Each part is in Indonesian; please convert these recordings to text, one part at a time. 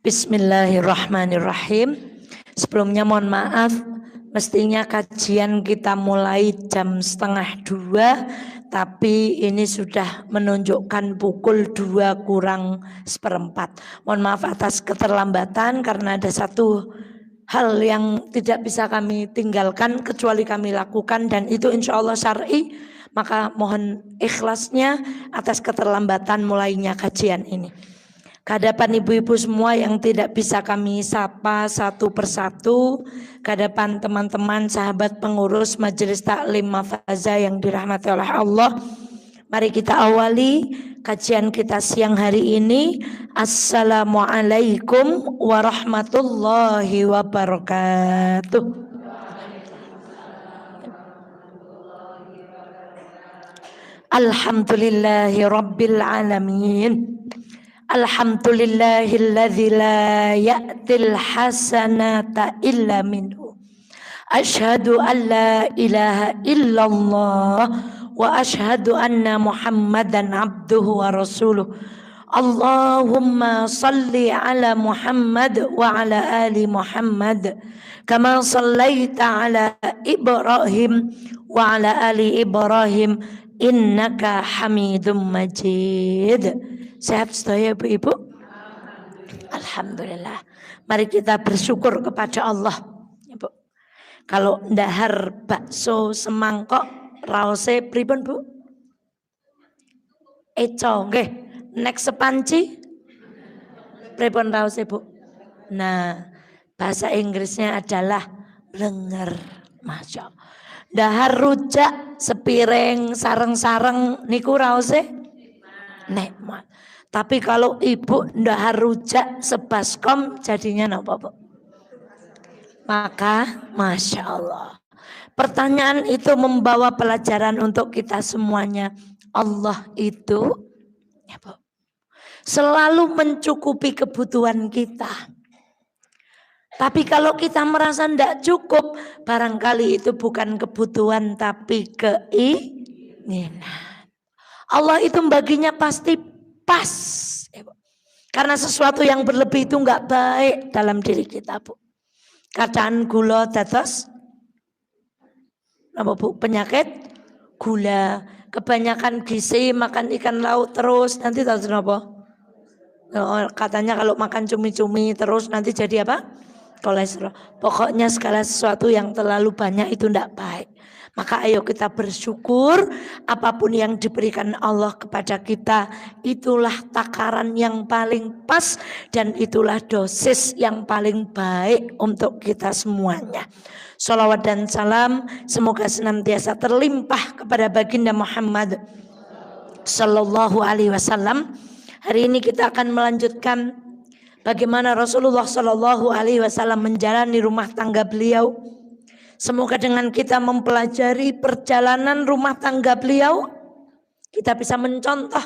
Bismillahirrahmanirrahim. Sebelumnya mohon maaf, mestinya kajian kita mulai jam 1:30, tapi ini sudah menunjukkan pukul 2 kurang seperempat. Mohon maaf atas keterlambatan karena ada satu hal yang tidak bisa kami tinggalkan kecuali kami lakukan, dan itu insya Allah syar'i. Maka mohon ikhlasnya atas keterlambatan mulainya kajian ini. Kehadapan ibu-ibu semua yang tidak bisa kami sapa satu persatu, kehadapan teman-teman sahabat pengurus Majelis Taklim Mafaza yang dirahmati oleh Allah, mari kita awali kajian kita siang hari ini. Assalamualaikum warahmatullahi wabarakatuh. Alhamdulillahi rabbil alamin. Alhamdulillahilladzi la ya'til hasanata illa minhu. Asyhadu an la ilaha illallah wa asyhadu anna Muhammadan abduhu wa rasuluh. Allahumma salli ala Muhammad wa ala ali Muhammad kama sallaita ala Ibrahim wa ala ali Ibrahim innaka Hamidum Majid. Sehat sedaya ibu-ibu? Alhamdulillah. Mari kita bersyukur kepada Allah. Ibu. Kalau ndahar bakso semangkok raose pripun Bu? Eco nggih. Nek sepanci pripun raose Bu? Nah, bahasa Inggrisnya adalah blenger. Masya Allah. Ndahar rujak sepiring sareng-sareng niku raose nikmat. Tapi kalau ibu ndahar rujak sebaskom jadinya napa Bu? Maka Masya Allah. Pertanyaan itu membawa pelajaran untuk kita semuanya. Allah itu ya Bu, selalu mencukupi kebutuhan kita. Tapi kalau kita merasa tidak cukup, barangkali itu bukan kebutuhan tapi keinginan. Allah itu baginya pasti pas, karena sesuatu yang berlebih itu enggak baik dalam diri kita Bu. Kacaan gula dados apa Bu? Penyakit gula. Kebanyakan gizi makan ikan laut terus nanti tahu apa? Katanya kalau makan cumi-cumi terus nanti jadi apa? Kolesterol. Pokoknya segala sesuatu yang terlalu banyak itu enggak baik. Maka ayo kita bersyukur apapun yang diberikan Allah kepada kita, itulah takaran yang paling pas dan itulah dosis yang paling baik untuk kita semuanya. Shalawat dan salam semoga senantiasa terlimpah kepada baginda Muhammad Sallallahu Alaihi Wasallam. Hari ini kita akan melanjutkan bagaimana Rasulullah Sallallahu Alaihi Wasallam menjalani rumah tangga beliau. Semoga dengan kita mempelajari perjalanan rumah tangga beliau, kita bisa mencontoh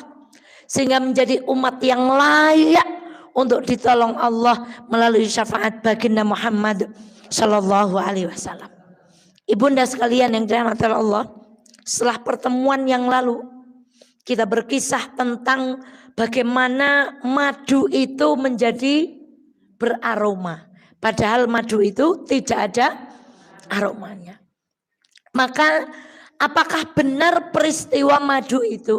sehingga menjadi umat yang layak untuk ditolong Allah melalui syafaat baginda Muhammad Sallallahu Alaihi Wasallam. Ibunda sekalian yang dirahmati Allah, setelah pertemuan yang lalu kita berkisah tentang bagaimana madu itu menjadi beraroma, padahal madu itu tidak ada aromanya. Maka apakah benar peristiwa madu itu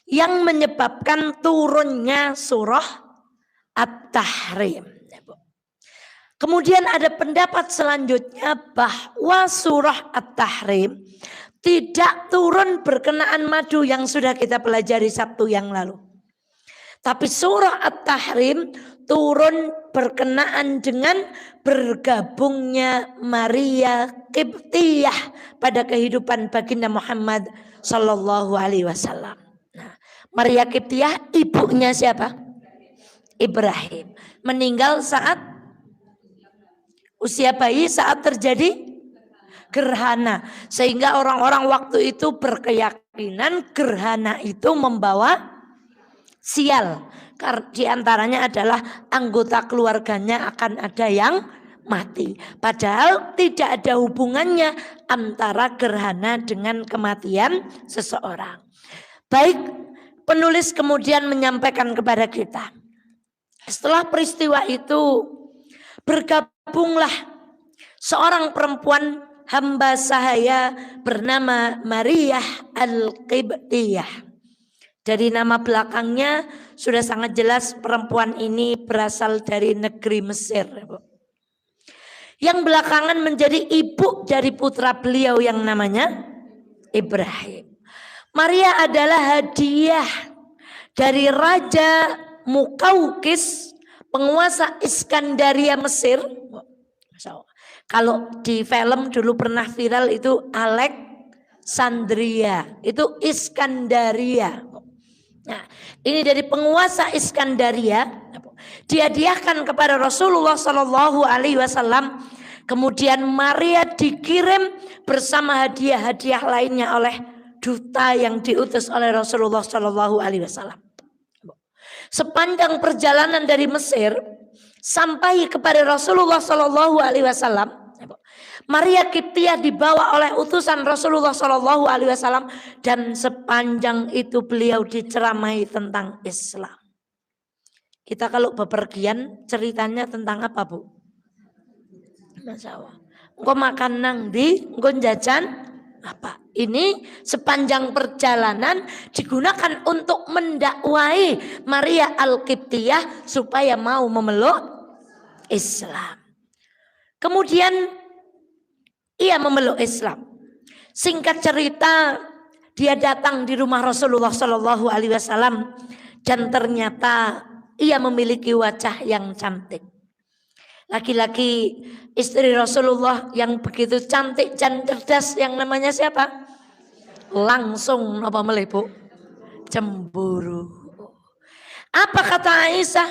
yang menyebabkan turunnya surah At-Tahrim? Kemudian ada pendapat selanjutnya bahwa surah At-Tahrim tidak turun berkenaan madu yang sudah kita pelajari Sabtu yang lalu. Tapi surah At-Tahrim turun berkenaan dengan bergabungnya Maria Qibtiyah pada kehidupan baginda Muhammad Sallallahu Alaihi Wasallam. Nah, Maria Qibtiyah ibunya siapa? Ibrahim. Meninggal saat usia bayi, saat terjadi gerhana. Sehingga orang-orang waktu itu berkeyakinan gerhana itu membawa sial. Di antaranya adalah anggota keluarganya akan ada yang mati. Padahal tidak ada hubungannya antara gerhana dengan kematian seseorang. Baik, penulis kemudian menyampaikan kepada kita Setelah peristiwa itu bergabunglah seorang perempuan hamba sahaya bernama Maria Al-Qibtiyah. Dari nama belakangnya sudah sangat jelas perempuan ini berasal dari negeri Mesir. Yang belakangan menjadi ibu dari putra beliau yang namanya Ibrahim. Maria adalah hadiah dari Raja Mukaukis, penguasa Iskandaria Mesir. Kalau di film dulu pernah viral itu Alexandria, itu Iskandaria. Nah, ini dari penguasa Iskandaria, dihadiahkan kepada Rasulullah Shallallahu Alaihi Wasallam. Kemudian Maria dikirim bersama hadiah-hadiah lainnya oleh duta yang diutus oleh Rasulullah Shallallahu Alaihi Wasallam. Sepanjang perjalanan dari Mesir sampai kepada Rasulullah Shallallahu Alaihi Wasallam, Maria Qibtiyah dibawa oleh utusan Rasulullah Shallallahu Alaihi Wasallam, dan sepanjang itu beliau diceramai tentang Islam. Kita kalau bepergian ceritanya tentang apa, Bu? Masya Allah. Engkau makan nang di, engkau jajan apa? Ini sepanjang perjalanan digunakan untuk mendakwai Maria Al-Qibtiyah supaya mau memeluk Islam. Kemudian ia memeluk Islam. Singkat cerita, dia datang di rumah Rasulullah Shallallahu Alaihi Wasallam dan ternyata ia memiliki wajah yang cantik. Laki-laki istri Rasulullah yang begitu cantik dan cerdas yang namanya siapa? Langsung apa melebu? Cemburu. Apa kata Aisyah?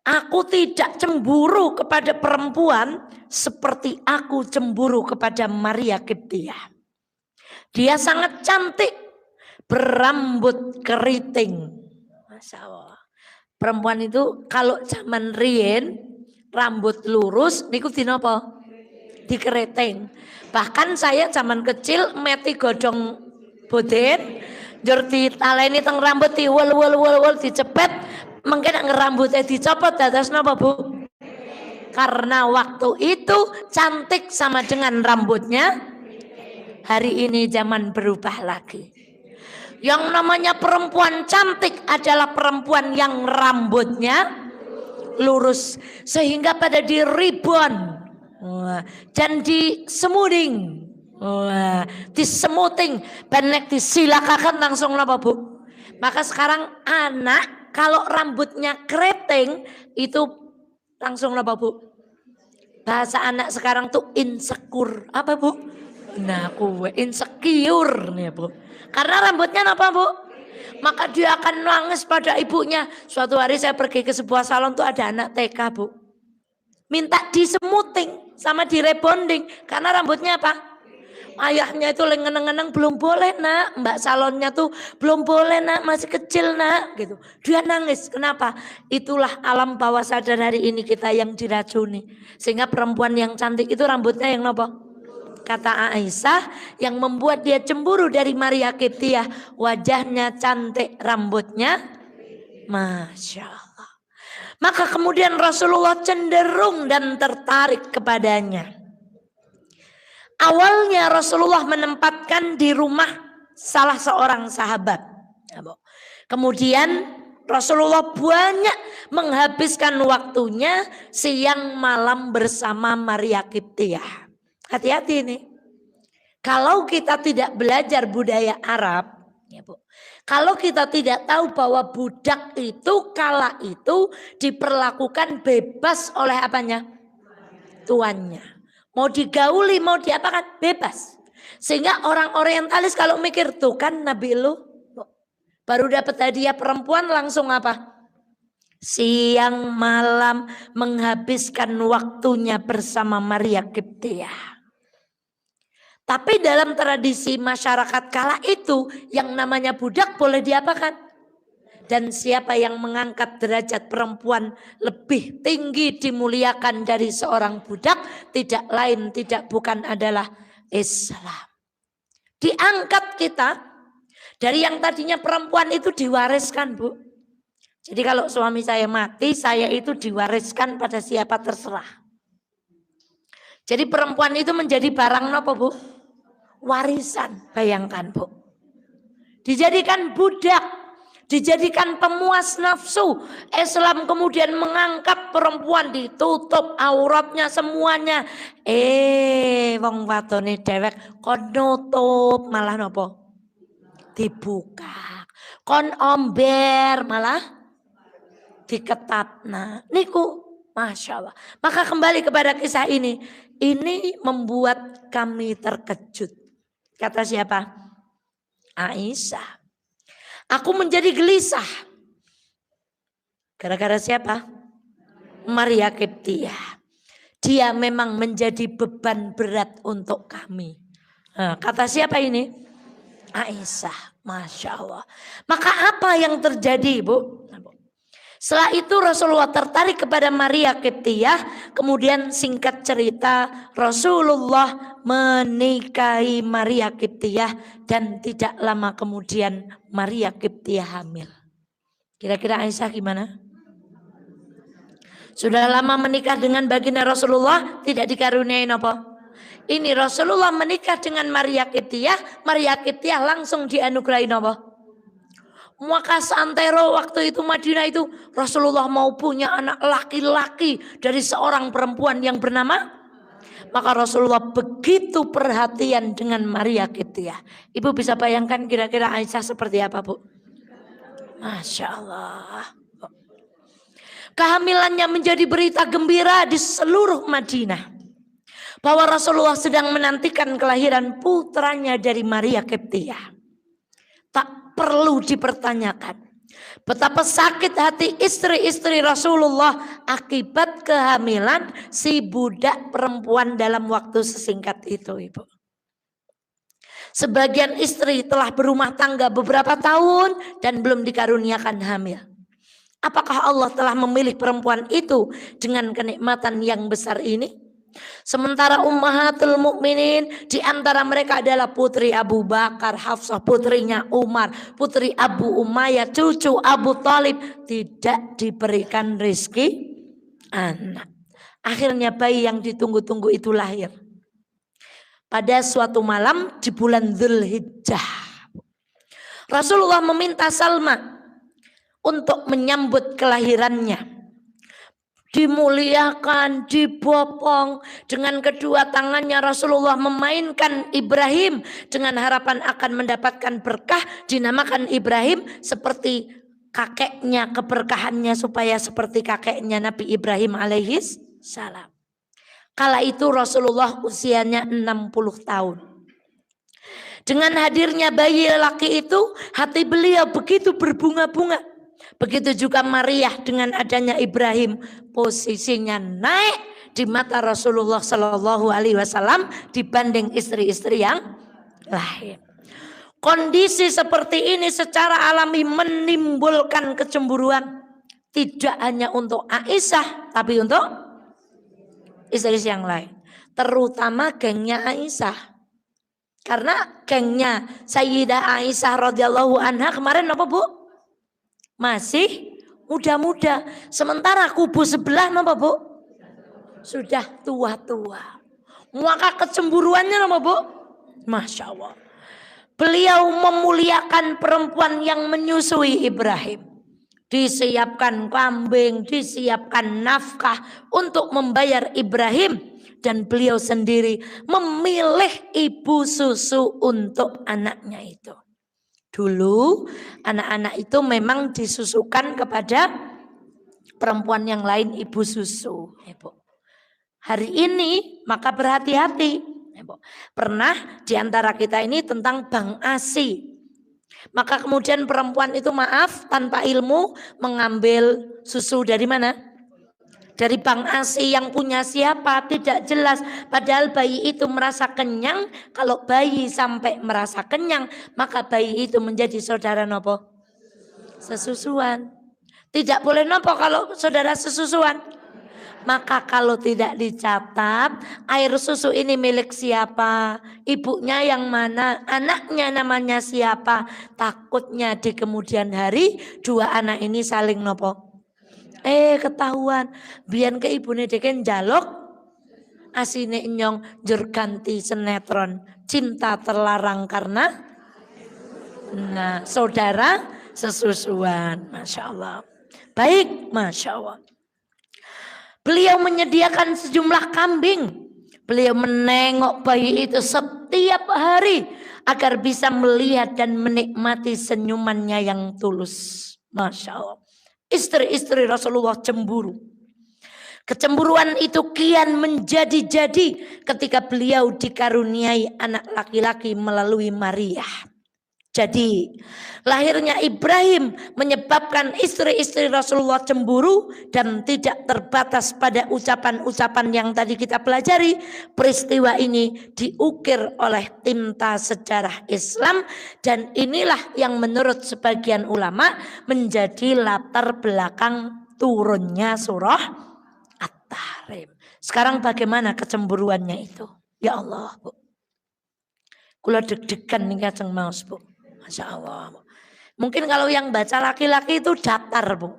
Aku tidak cemburu kepada perempuan seperti aku cemburu kepada Maria Qibtiyah. Dia sangat cantik, berambut keriting. Masya Allah. Perempuan itu kalau zaman riyen rambut lurus niku dinapa? Dikeriting. Bahkan saya zaman kecil meti godhong boden, njur ditaleni teng rambut diwel dicepet. Mungkin ngerambutnya dicopot dados napa, Bu? Karena waktu itu cantik sama dengan rambutnya. Hari ini zaman berubah lagi. Yang namanya perempuan cantik adalah perempuan yang rambutnya lurus sehingga pada di ribbon dan di semuding, disemuting, benek disilakakan langsung napa, Bu? Maka sekarang anak kalau rambutnya keriting itu langsung apa, Bu? Bahasa anak sekarang tuh insecure. Apa, Bu? Nah, insecure nih, Bu. Karena rambutnya apa, Bu? Maka dia akan nangis pada ibunya. Suatu hari saya pergi ke sebuah salon tuh ada anak TK, Bu. Minta disemuting sama direbonding karena rambutnya apa? Ayahnya itu ngeneng-ngeneng, belum boleh nak, mbak salonnya tuh belum boleh nak, masih kecil nak gitu. Dia nangis, kenapa? Itulah alam bawah sadar hari ini kita yang diracuni. Sehingga perempuan yang cantik itu rambutnya yang apa? Kata Aisyah, yang membuat dia cemburu dari Maria Qibtiyah, wajahnya cantik, rambutnya Masya Allah. Maka kemudian Rasulullah cenderung dan tertarik kepadanya. Awalnya Rasulullah menempatkan di rumah salah seorang sahabat. Kemudian Rasulullah banyak menghabiskan waktunya siang malam bersama Maria Qibtiyah. Hati-hati nih. Kalau kita tidak belajar budaya Arab, ya Bu. Kalau kita tidak tahu bahwa budak itu kala itu diperlakukan bebas oleh apanya? Tuannya. Mau digauli, mau diapakan, bebas. Sehingga orang orientalis kalau mikir, tuh kan Nabi lu baru dapat hadiah perempuan langsung apa? Siang malam menghabiskan waktunya bersama Maria Qibtiyah. Tapi dalam tradisi masyarakat kala itu, yang namanya budak boleh diapakan? Dan siapa yang mengangkat derajat perempuan lebih tinggi dimuliakan dari seorang budak, tidak lain tidak bukan adalah Islam. Diangkat kita dari yang tadinya perempuan itu diwariskan, Bu. Jadi kalau suami saya mati, saya itu diwariskan pada siapa terserah. Jadi perempuan itu menjadi barang apa Bu? Warisan, bayangkan Bu. Dijadikan budak. Dijadikan pemuas nafsu. Islam kemudian mengangkat perempuan, ditutup auratnya semuanya. Wong wadone dewek kon nutup malah nopo? Dibuka. Kon omber malah diketatna. Niku Masya Allah. Maka kembali kepada kisah ini. Ini membuat kami terkejut. Kata siapa? Aisyah. Aku menjadi gelisah. Gara-gara siapa? Maria Kiptiah. Dia memang menjadi beban berat untuk kami. Nah, kata siapa ini? Aisyah. Masya Allah. Maka apa yang terjadi Bu? Setelah itu Rasulullah tertarik kepada Maria Kiptiah. Kemudian singkat cerita Rasulullah menikahi Maria Kiptiah. Dan tidak lama kemudian Maria Kiptiah hamil. Kira-kira Aisyah gimana? Sudah lama menikah dengan baginda Rasulullah, tidak dikaruniai apa? Ini Rasulullah menikah dengan Maria Kiptiah. Maria Kiptiah langsung dianugerahi apa? Maka santero waktu itu Madinah itu Rasulullah mau punya anak laki-laki dari seorang perempuan yang bernama, maka Rasulullah begitu perhatian dengan Maria Kiptiah. Ibu bisa bayangkan kira-kira Aisyah seperti apa Bu? Masya Allah. Kehamilannya menjadi berita gembira di seluruh Madinah. Bahwa Rasulullah sedang menantikan kelahiran putranya dari Maria Kiptiah. Tak perlu dipertanyakan betapa sakit hati istri-istri Rasulullah akibat kehamilan si budak perempuan dalam waktu sesingkat itu Ibu. Sebagian istri telah berumah tangga beberapa tahun dan belum dikaruniakan hamil. Apakah Allah telah memilih perempuan itu dengan kenikmatan yang besar ini? Sementara ummahatul mukminin di antara mereka adalah putri Abu Bakar, Hafsah, putrinya Umar, putri Abu Umayyah, cucu Abu Thalib tidak diberikan rezeki anak. Akhirnya bayi yang ditunggu-tunggu itu lahir. Pada suatu malam di bulan Dzulhijjah. Rasulullah meminta Salma untuk menyambut kelahirannya. Dimuliakan, dibopong. Dengan kedua tangannya Rasulullah memainkan Ibrahim dengan harapan akan mendapatkan berkah. Dinamakan Ibrahim seperti kakeknya, keberkahannya supaya seperti kakeknya Nabi Ibrahim alaihis salam. Kala itu Rasulullah usianya 60 tahun. Dengan hadirnya bayi laki itu, hati beliau begitu berbunga-bunga. Begitu juga Maria dengan adanya Ibrahim, posisinya naik di mata Rasulullah Shallallahu Alaihi Wasallam dibanding istri-istri yang lain. Kondisi seperti ini secara alami menimbulkan kecemburuan, tidak hanya untuk Aisyah, tapi untuk istri yang lain, terutama gengnya Aisyah. Karena gengnya Sayyidah Aisyah radhiyallahu anha kemarin apa Bu? Masih muda-muda. Sementara kubu sebelah apa Bu? Sudah tua-tua. Maka kecemburuannya apa Bu? Masya Allah. Beliau memuliakan perempuan yang menyusui Ibrahim. Disiapkan kambing, disiapkan nafkah untuk membayar Ibrahim. Dan beliau sendiri memilih ibu susu untuk anaknya itu. Dulu anak-anak itu memang disusukan kepada perempuan yang lain ibu susu. Hari ini maka berhati-hati. Pernah diantara kita ini tentang Bang Asi. Maka kemudian perempuan itu maaf tanpa ilmu mengambil susu dari mana? Dari Bang Asi yang punya siapa tidak jelas. Padahal bayi itu merasa kenyang. Kalau bayi sampai merasa kenyang, maka bayi itu menjadi saudara nopo? Sesusuan. Tidak boleh nopo kalau saudara sesusuan. Maka kalau tidak dicatat, air susu ini milik siapa, ibunya yang mana, anaknya namanya siapa, takutnya di kemudian hari dua anak ini saling nopo. Ketahuan, biyen ke ibune deken jaluk asine nyong jur ganti sinetron Cinta Terlarang karena saudara sesusuan. Masya Allah. Baik, Masya Allah. Beliau menyediakan sejumlah kambing. Beliau menengok bayi itu setiap hari agar bisa melihat dan menikmati senyumannya yang tulus. Masya Allah. Istri-istri Rasulullah cemburu. Kecemburuan itu kian menjadi-jadi ketika beliau dikaruniai anak laki-laki melalui Maria. Jadi lahirnya Ibrahim menyebabkan istri-istri Rasulullah cemburu dan tidak terbatas pada ucapan-ucapan yang tadi kita pelajari. Peristiwa ini diukir oleh tinta sejarah Islam dan inilah yang menurut sebagian ulama menjadi latar belakang turunnya surah At-Tahrim. Sekarang bagaimana kecemburuannya itu? Ya Allah, Bu. Kula deg-degan nih Kajeng Maus, Bu. Masya Allah. Mungkin kalau yang baca laki-laki itu datar, Bu.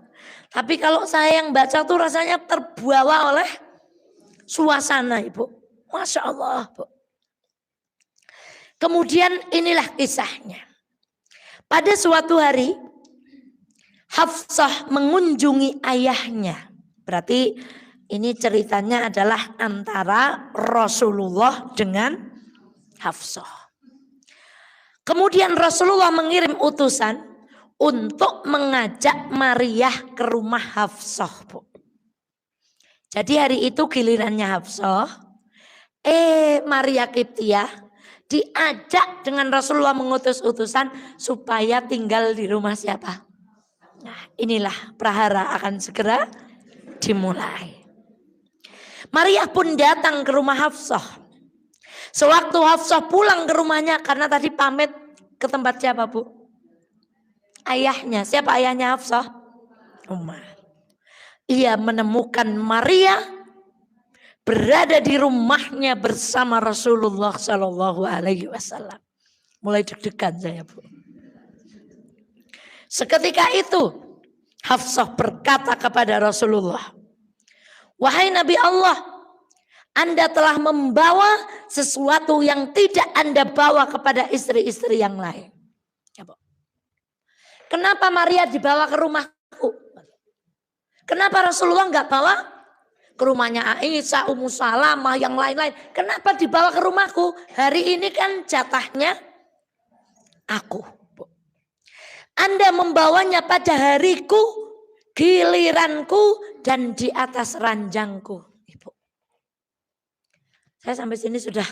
Tapi kalau saya yang baca tuh rasanya terbawa oleh suasana, Ibu. Masya Allah, Bu. Kemudian inilah kisahnya. Pada suatu hari Hafsah mengunjungi ayahnya. Berarti ini ceritanya adalah antara Rasulullah dengan Hafsah. Kemudian Rasulullah mengirim utusan untuk mengajak Maria ke rumah Hafsah, Bu. Jadi hari itu gilirannya Hafsah. Maria Qibtiyah diajak dengan Rasulullah mengutus utusan supaya tinggal di rumah siapa? Nah, inilah prahara akan segera dimulai. Maria pun datang ke rumah Hafsah. Sewaktu Hafsah pulang ke rumahnya karena tadi pamit ke tempat siapa, Bu? Ayahnya. Siapa ayahnya Hafsah? Umar. Ia menemukan Maria berada di rumahnya bersama Rasulullah Shallallahu Alaihi Wasallam. Mulai deg-degan saya, Bu. Seketika itu Hafsah berkata kepada Rasulullah, "Wahai Nabi Allah, Anda telah membawa sesuatu yang tidak Anda bawa kepada istri-istri yang lain." Kenapa Maria dibawa ke rumahku? Kenapa Rasulullah nggak bawa ke rumahnya Aisyah, Ummu Salamah, yang lain-lain? Kenapa dibawa ke rumahku? Hari ini kan jatahnya aku. Anda membawanya pada hariku, giliranku, dan di atas ranjangku. Saya sampai sini sudah.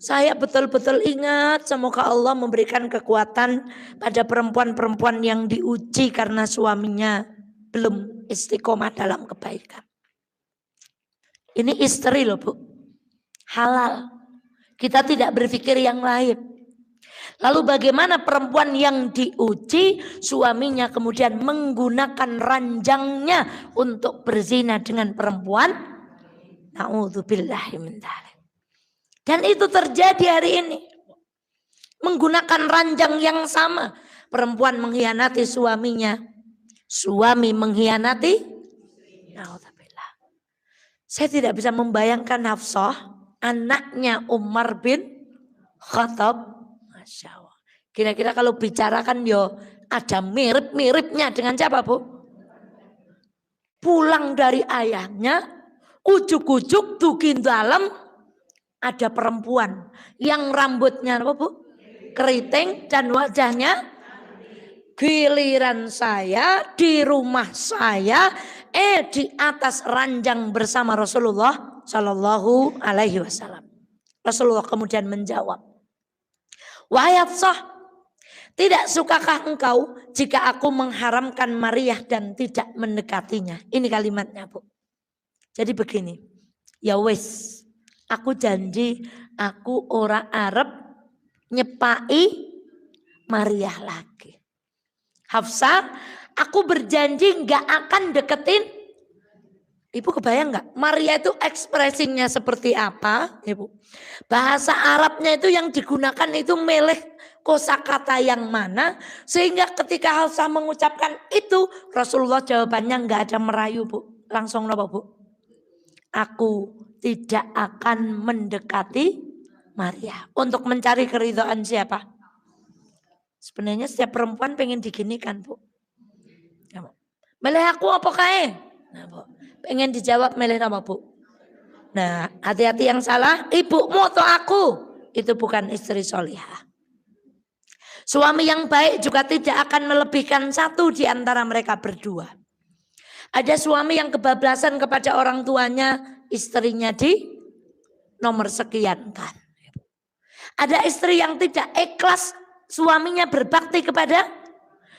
Saya betul-betul ingat semoga Allah memberikan kekuatan pada perempuan-perempuan yang diuji karena suaminya belum istiqomah dalam kebaikan. Ini istri loh, Bu. Halal. Kita tidak berpikir yang lain. Lalu bagaimana perempuan yang diuji suaminya kemudian menggunakan ranjangnya untuk berzina dengan perempuan? Na'udzubillahi min dzalik. Dan itu terjadi hari ini. Menggunakan ranjang yang sama. Perempuan mengkhianati suaminya. Suami mengkhianati. Na'udzubillah. Saya tidak bisa membayangkan Hafsah, anaknya Umar bin Khattab. Masya Allah. Kira-kira kalau bicara kan yo ada mirip-miripnya dengan siapa, Bu? Pulang dari ayahnya. Ujuk-ujuk dukin dalam ada perempuan yang rambutnya apa, Bu? Keriting dan wajahnya. Giliran saya di rumah saya di atas ranjang bersama Rasulullah Shallallahu Alaihi Wasallam. Rasulullah kemudian menjawab, "Wahai Hafsah, tidak sukakah engkau jika aku mengharamkan Maria dan tidak mendekatinya?" Ini kalimatnya, Bu. Jadi begini, ya wes, aku janji aku ora arep nyepai Maria lagi. Hafsah, aku berjanji nggak akan deketin Ibu kebayang nggak? Maria itu ekspresinya seperti apa, Ibu? Bahasa Arabnya itu yang digunakan itu milih kosakata yang mana, sehingga ketika Hafsah mengucapkan itu, Rasulullah jawabannya nggak ada merayu, Bu. Langsung apa, Bu? Aku tidak akan mendekati Maria. Untuk mencari keridhaan siapa? Sebenarnya setiap perempuan pengen diginikan, Bu. Milih aku apa kae? Nah, Bu. Pengen dijawab milih apa, Bu? Nah, hati-hati yang salah, ibumu atau aku? Itu bukan istri solihah. Suami yang baik juga tidak akan melebihkan satu di antara mereka berdua. Ada suami yang kebablasan kepada orang tuanya, istrinya di nomor sekian kan. Ada istri yang tidak ikhlas suaminya berbakti kepada,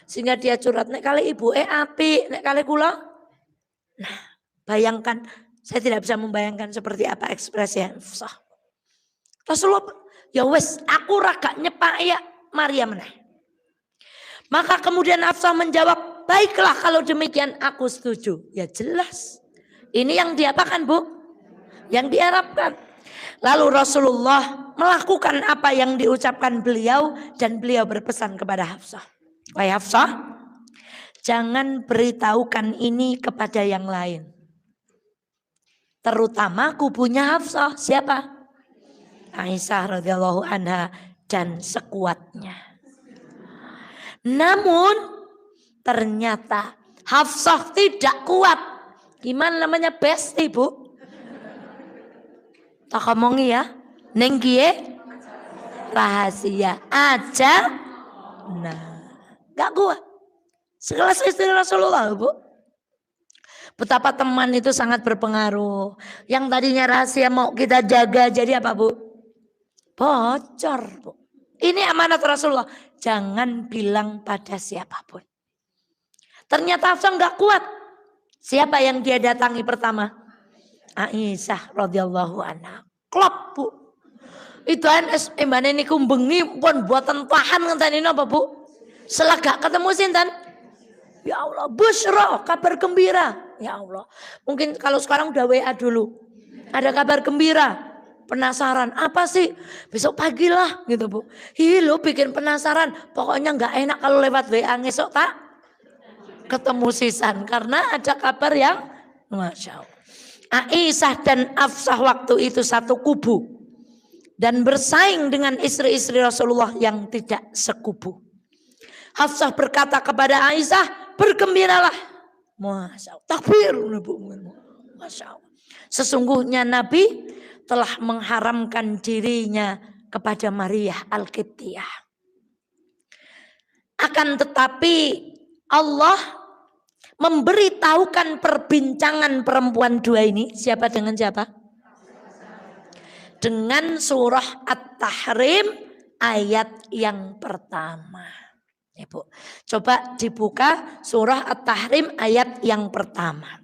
sehingga dia curhat, nek kali ibu api, nek kali kula. Nah, bayangkan, saya tidak bisa membayangkan seperti apa ekspresi Hafsah. Rasulullah, ya wes, aku raga nyepak ya Maria meneh. Maka kemudian Hafsah menjawab, baiklah kalau demikian aku setuju. Ya jelas, ini yang diapakan, Bu? Yang diharapkan. Lalu Rasulullah melakukan apa yang diucapkan beliau, dan beliau berpesan kepada Hafsah. Wahai Hafsah, jangan beritahukan ini kepada yang lain. Terutama kubunya Hafsah. Siapa? Aisyah radhiyallahu anha dan sekuatnya. Namun ternyata Hafsah tidak kuat. Gimana namanya besti, Bu? Tak ngomongi ya. Neng kie rahasia aja. Nah, gak kuat. Sekelas istri Rasulullah, Bu. Betapa teman itu sangat berpengaruh. Yang tadinya rahasia mau kita jaga jadi apa, Bu? Bocor, Bu. Ini amanat Rasulullah. Jangan bilang pada siapapun. Ternyata Hafsah nggak kuat. Siapa yang dia datangi pertama? Aisyah radhiyallahu anha. Klop, Bu. Itu mbane niku bengi pun buatan tahan ngenteni napa, Bu? Selagak ketemu sinten? Ya Allah, busyra, kabar gembira. Ya Allah. Mungkin kalau sekarang udah WA dulu. Ada kabar gembira. Penasaran, apa sih? Besok pagi lah gitu, Bu. Lo bikin penasaran. Pokoknya nggak enak kalau lewat WA ngesok tak ketemu sisan. Karena ada kabar yang Masya Allah. Aisyah dan Hafsah waktu itu satu kubu. Dan bersaing dengan istri-istri Rasulullah yang tidak sekubu. Hafsah berkata kepada Aisyah, bergembiralah. Masya Allah. Takbir. Masya Allah. Sesungguhnya Nabi telah mengharamkan dirinya kepada Maria Al-Qibtiyah. Akan tetapi Allah memberitahukan perbincangan perempuan dua ini. Siapa dengan siapa? Dengan surah At-Tahrim ayat yang pertama. Ibu, coba dibuka surah At-Tahrim ayat yang pertama.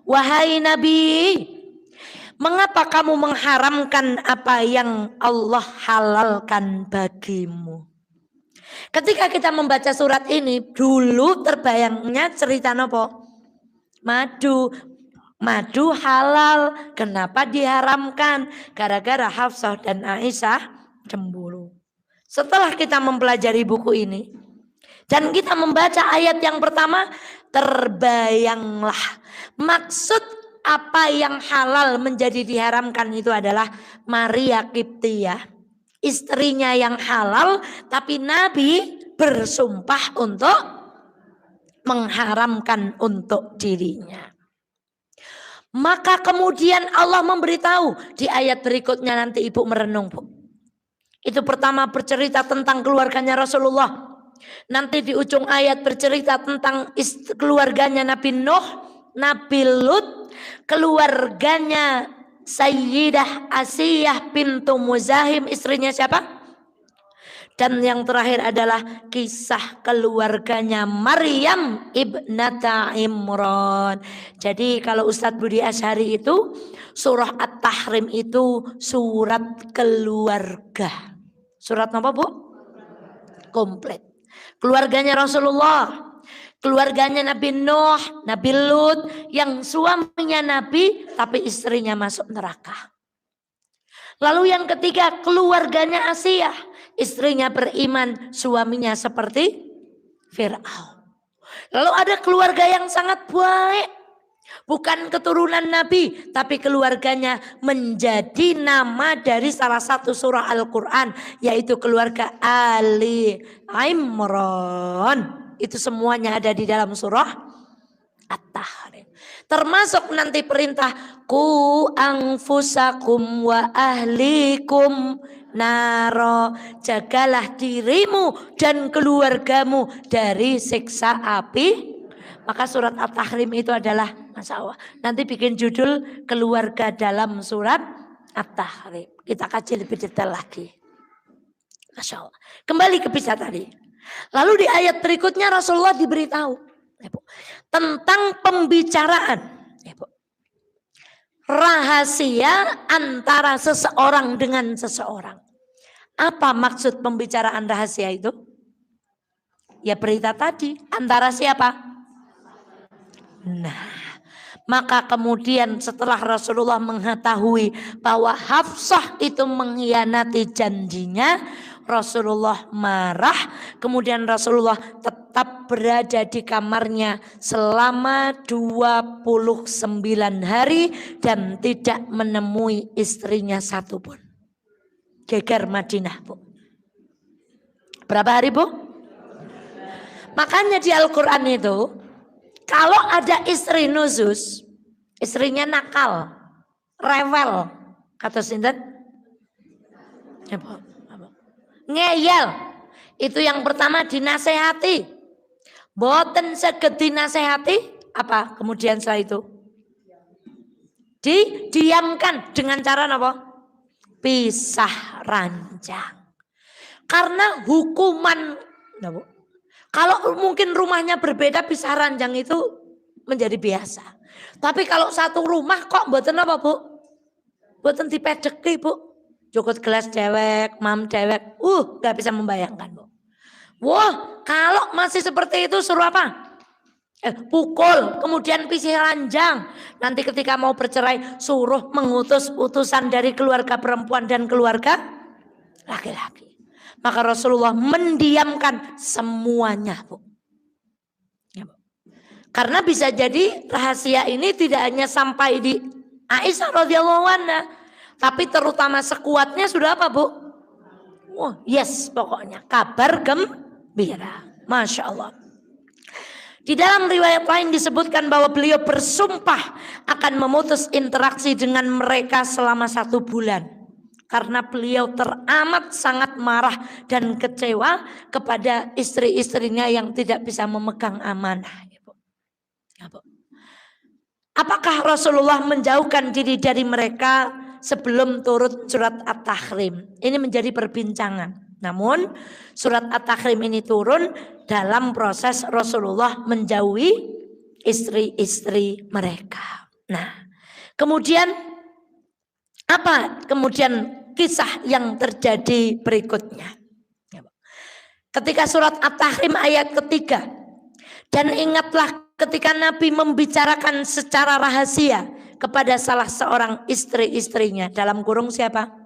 Wahai Nabi, mengapa kamu mengharamkan apa yang Allah halalkan bagimu? Ketika kita membaca surat ini, dulu terbayangnya cerita apa? Madu. Madu halal, kenapa diharamkan? Gara-gara Hafsah dan Aisyah cemburu. Setelah kita mempelajari buku ini, dan kita membaca ayat yang pertama, terbayanglah maksud apa yang halal menjadi diharamkan itu adalah Maria Qibtiyah, istrinya yang halal, tapi Nabi bersumpah untuk mengharamkan untuk dirinya. Maka kemudian Allah memberitahu di ayat berikutnya, nanti ibu merenung, Bu. Itu pertama bercerita tentang keluarganya Rasulullah. Nanti di ujung ayat bercerita tentang keluarganya Nabi Nuh, Nabi Lut, keluarganya Sayyidah Asiyah bintu Muzahim, istrinya siapa? Dan yang terakhir adalah kisah keluarganya Maryam ibnata Imran. Jadi kalau Ustadz Budi Asyari itu surah At-Tahrim itu surat keluarga. Surat apa, Bu? Komplit. Keluarganya Rasulullah. keluarganya Nabi Nuh, Nabi Lut, yang suaminya Nabi tapi istrinya masuk neraka. Lalu yang ketiga, keluarganya Asiyah, istrinya beriman, suaminya seperti Fir'aun. Lalu ada keluarga yang sangat baik, bukan keturunan Nabi, tapi keluarganya menjadi nama dari salah satu surah Al-Quran, yaitu keluarga Ali Imran. Itu semuanya ada di dalam surah At-Tahrim. Termasuk nanti perintah ku anfusakum wa ahlikum naro, jagalah dirimu dan keluargamu dari siksa api. Maka surat At-Tahrim itu adalah, Masya Allah, nanti bikin judul keluarga dalam surat At-Tahrim. Kita kaji lebih detail lagi. Masya Allah. Kembali ke kisah tadi. Lalu di ayat berikutnya Rasulullah diberitahu tentang pembicaraan rahasia antara seseorang dengan seseorang. Apa maksud pembicaraan rahasia itu? Ya berita tadi, antara siapa? Nah, maka kemudian setelah Rasulullah mengetahui bahwa Hafsah itu mengkhianati janjinya, Rasulullah marah. Kemudian Rasulullah tetap berada di kamarnya selama 29 hari dan tidak menemui istrinya satupun. Geger Madinah, Bu. Berapa hari, Bu? Makanya di Al-Quran itu, kalau ada istri nuzus, istrinya nakal, rewel, kata sinten? Ya, Bu. Ngeyel, itu yang pertama dinasehati. Boten saged dinasehati, apa kemudian setelah itu? Didiamkan dengan cara apa? Pisah ranjang. Karena hukuman, kalau mungkin rumahnya berbeda, pisah ranjang itu menjadi biasa. Tapi kalau satu rumah kok boten apa, Bu? Boten dipedeki, Bu. Jokot gelas dewek, mam dewek, gak bisa membayangkan, Bu. Wah, kalau masih seperti itu suruh apa? Pukul, kemudian pisah ranjang. Nanti ketika mau bercerai, suruh mengutus utusan dari keluarga perempuan dan keluarga laki-laki. Maka Rasulullah mendiamkan semuanya, Bu. Ya, Bu. Karena bisa jadi rahasia ini tidak hanya sampai di Aisyah radhiyallahu anha, tapi terutama sekuatnya sudah apa, Bu? Wah, yes, pokoknya kabar gembira. Masya Allah. Di dalam riwayat lain disebutkan bahwa beliau bersumpah akan memutus interaksi dengan mereka selama 1 bulan. Karena beliau teramat sangat marah dan kecewa kepada istri-istrinya yang tidak bisa memegang amanah. Apakah Rasulullah menjauhkan diri dari mereka sebelum turun surat At-Tahrim? Ini menjadi perbincangan. Namun surat At-Tahrim ini turun dalam proses Rasulullah menjauhi istri-istri mereka. Nah, kemudian apa kemudian kisah yang terjadi berikutnya? Ketika surat At-Tahrim ayat ketiga, dan ingatlah ketika Nabi membicarakan secara rahasia kepada salah seorang istri-istrinya, dalam kurung siapa?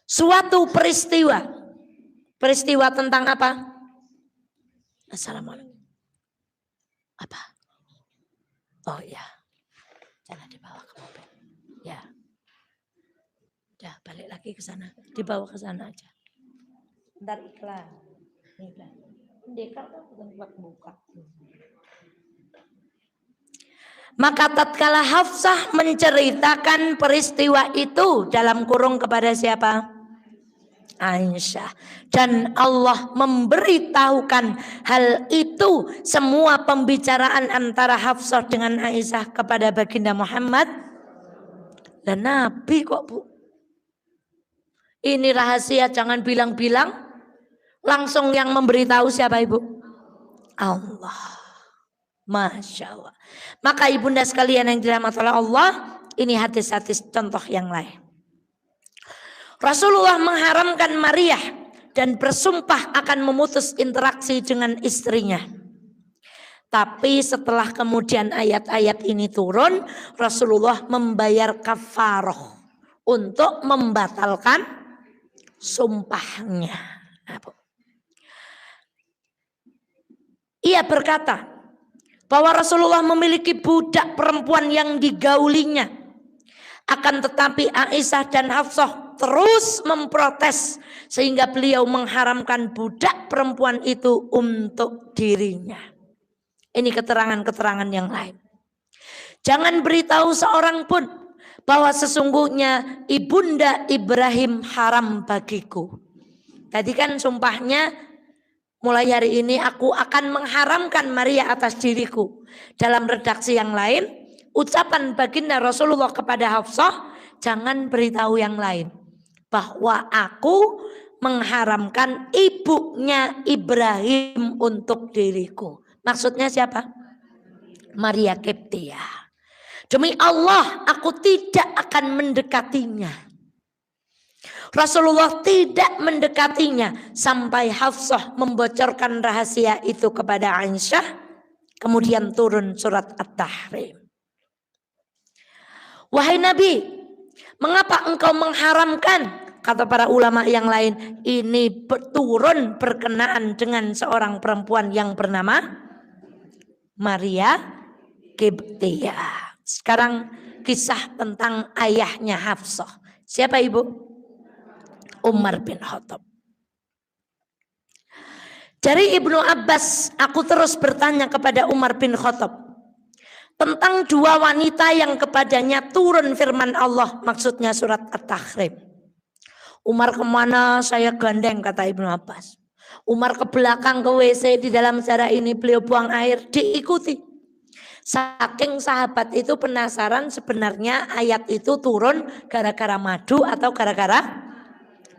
Suatu peristiwa. Peristiwa tentang apa? Assalamualaikum. Apa? Oh ya. Jangan dibawa ke mobil. Ya. Udah balik lagi ke sana. Dibawa ke sana aja. Ntar iklan. Iklan. Pendekar kan bukan buat buka. Maka tatkala Hafsah menceritakan peristiwa itu dalam kurung kepada siapa? Aisyah. Dan Allah memberitahukan hal itu, semua pembicaraan antara Hafsah dengan Aisyah kepada baginda Muhammad. Dan Nabi kok, Bu? Ini rahasia, jangan bilang-bilang. Langsung yang memberitahu siapa, Ibu? Allah. Masya Allah. Maka ibunda sekalian yang dirahmati oleh Allah, ini hadis-hadis contoh yang lain. Rasulullah mengharamkan Maryah dan bersumpah akan memutus interaksi dengan istrinya. Tapi setelah kemudian ayat-ayat ini turun, Rasulullah membayar kafaroh untuk membatalkan sumpahnya. Ia berkata bahwa Rasulullah memiliki budak perempuan yang digaulinya. Akan tetapi Aisyah dan Hafsah terus memprotes sehingga beliau mengharamkan budak perempuan itu untuk dirinya. Ini keterangan-keterangan yang lain. Jangan beritahu seorang pun bahwa sesungguhnya ibunda Ibrahim haram bagiku. Tadi kan sumpahnya, mulai hari ini aku akan mengharamkan Maria atas diriku. Dalam redaksi yang lain, ucapan baginda Rasulullah kepada Hafsah, jangan beritahu yang lain bahwa aku mengharamkan ibunya Ibrahim untuk diriku. Maksudnya siapa? Maria Kiptiyah. Demi Allah, aku tidak akan mendekatinya. Rasulullah tidak mendekatinya sampai Hafsah membocorkan rahasia itu kepada Aisyah. Kemudian turun surat At-Tahrim. Wahai Nabi, mengapa engkau mengharamkan? Kata para ulama yang lain, ini turun berkenaan dengan seorang perempuan yang bernama Maria Kiptiyah. Sekarang kisah tentang ayahnya Hafsah. Siapa ibu? Umar bin Khattab. Dari Ibnu Abbas, aku terus bertanya kepada Umar bin Khattab tentang dua wanita yang kepadanya turun firman Allah, maksudnya surat At-Tahrim. Umar kemana? Saya gandeng, kata Ibnu Abbas. Umar ke belakang ke WC, di dalam sejarah ini beliau buang air, diikuti. Saking sahabat itu penasaran sebenarnya ayat itu turun gara-gara madu atau gara-gara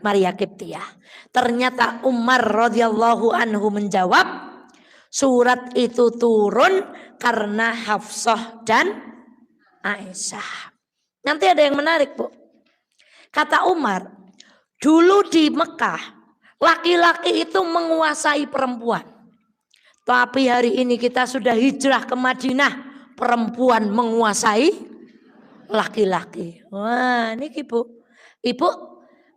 Maria Kiptiyah. Ternyata Umar radhiyallahu anhu menjawab, surat itu turun karena Hafsah dan Aisyah. Nanti ada yang menarik, Bu. Kata Umar, dulu di Mekah laki-laki itu menguasai perempuan. Tapi hari ini kita sudah hijrah ke Madinah, perempuan menguasai laki-laki. Wah, ini ibu. Ibu,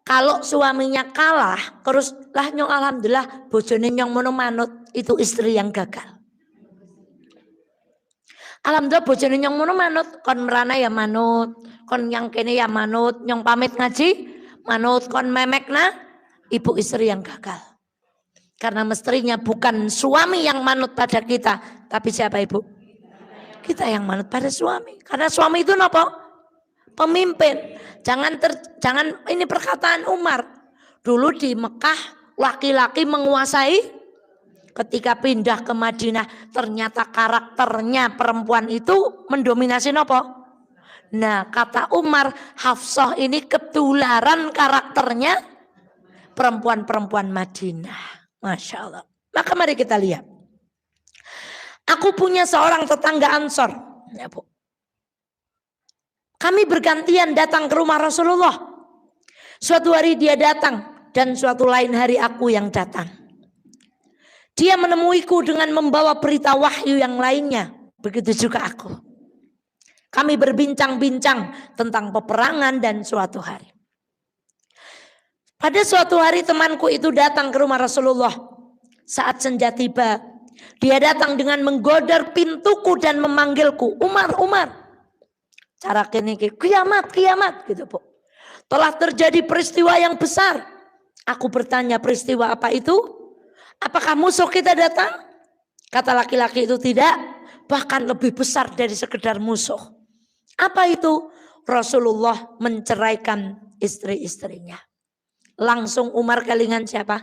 kalau suaminya kalah, terus lah nyong alhamdulillah bojone nyong mono manut, itu istri yang gagal. Alhamdulillah bojone nyong mono manut, kon merana ya manut, kon yang kene ya manut, nyong pamit ngaji manut, kon memekna, ibu istri yang gagal. Karena mestinya bukan suami yang manut pada kita, tapi siapa ibu? Kita yang manut pada suami. Karena suami itu apa? Pemimpin. Jangan ini perkataan Umar. Dulu di Mekah laki-laki menguasai, ketika pindah ke Madinah ternyata karakternya perempuan itu mendominasi apa? Nah, kata Umar, Hafsah ini ketularan karakternya perempuan-perempuan Madinah. Masya Allah. Maka mari kita lihat. Aku punya seorang tetangga Ansor. Ya, Bu. Kami bergantian datang ke rumah Rasulullah. Suatu hari dia datang dan suatu lain hari aku yang datang. Dia menemuiku dengan membawa berita wahyu yang lainnya. Begitu juga aku. Kami berbincang-bincang tentang peperangan dan suatu hari. Pada suatu hari temanku itu datang ke rumah Rasulullah. Saat senja tiba, dia datang dengan menggodar pintuku dan memanggilku, Umar, Umar. Cara kini kiamat, kiamat gitu, Bu. Telah terjadi peristiwa yang besar. Aku bertanya, peristiwa apa itu? Apakah musuh kita datang? Kata laki-laki itu, tidak, bahkan lebih besar dari sekedar musuh. Apa itu? Rasulullah menceraikan istri-istrinya. Langsung Umar kelingan siapa?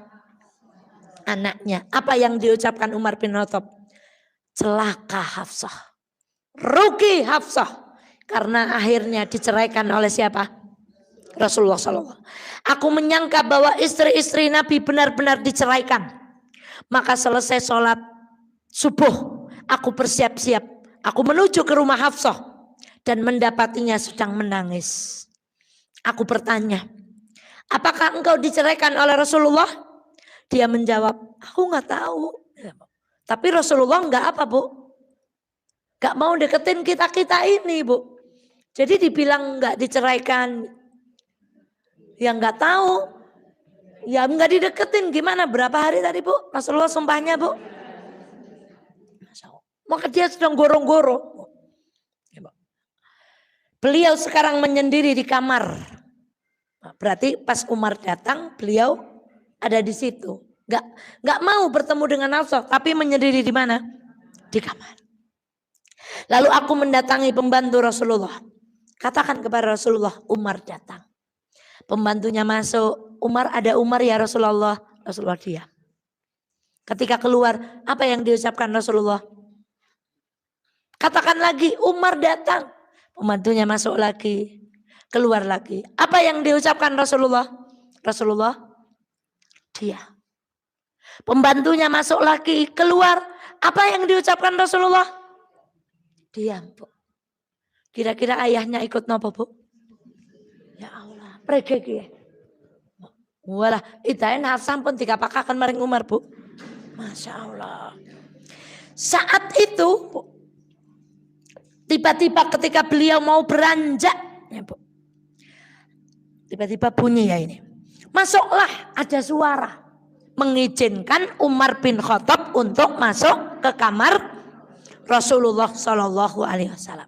Anaknya. Apa yang diucapkan Umar bin Khattab? Celaka Hafsah. Rugi Hafsah. Karena akhirnya diceraikan oleh siapa? Rasulullah SAW. Aku menyangka bahwa istri-istri Nabi benar-benar diceraikan. Maka selesai sholat subuh, aku bersiap-siap. Aku menuju ke rumah Hafsah dan mendapatinya sedang menangis. Aku bertanya, apakah engkau diceraikan oleh Rasulullah? Dia menjawab, aku nggak tahu. Tapi Rasulullah nggak apa Bu? Nggak mau deketin kita ini Bu. Jadi dibilang nggak diceraikan, ya nggak tahu. Ya nggak dideketin, gimana? Berapa hari tadi Bu? Rasulullah sumpahnya Bu? Maka dia sedang gorong-gorong. Beliau sekarang menyendiri di kamar. Berarti pas Umar datang, beliau ada di situ. Nggak mau bertemu dengan Hafsah, tapi menyendiri di mana? Di kamar. Lalu aku mendatangi pembantu Rasulullah. Katakan kepada Rasulullah, Umar datang. Pembantunya masuk, Umar, ada Umar ya Rasulullah. Rasulullah diam. Ketika keluar, apa yang diucapkan Rasulullah? Katakan lagi, Umar datang. Pembantunya masuk lagi, keluar lagi. Apa yang diucapkan Rasulullah? Rasulullah diam. Pembantunya masuk lagi, keluar. Apa yang diucapkan Rasulullah? Diam, Bu. Kira-kira ayahnya ikut napa, Bu? Ya Allah, pregek ya. Walah, idaen sampun dikapakaken maring Umar, Bu. Masya Allah. Saat itu, Bu, tiba-tiba ketika beliau mau beranjak, ya Bu, tiba-tiba bunyi ya ini. Masuklah, ada suara mengizinkan Umar bin Khattab untuk masuk ke kamar Rasulullah Shallallahu Alaihi Wasallam.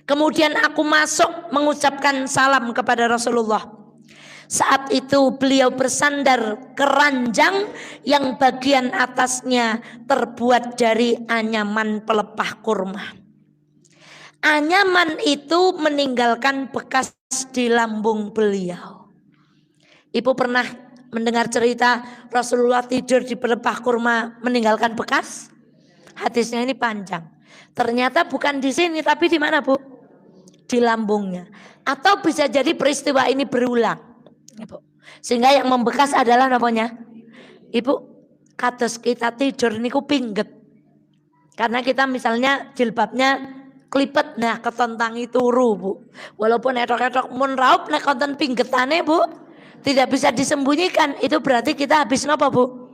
Kemudian aku masuk mengucapkan salam kepada Rasulullah. Saat itu beliau bersandar ke ranjang yang bagian atasnya terbuat dari anyaman pelepah kurma. Anyaman itu meninggalkan bekas di lambung beliau. Ibu pernah mendengar cerita Rasulullah tidur di pelepah kurma meninggalkan bekas? Hadisnya ini panjang. Ternyata bukan di sini tapi di mana, Bu? Di lambungnya. Atau bisa jadi peristiwa ini berulang. Ibu. Sehingga yang membekas adalah namanya, Ibu, kados kita tidur niku pingget. Karena kita misalnya jilbabnya klipet, nah ketontangi turu, Bu. Walaupun etok-etok mun raup nek konten pinggetane, Bu, tidak bisa disembunyikan. Itu berarti kita habis napa, Bu?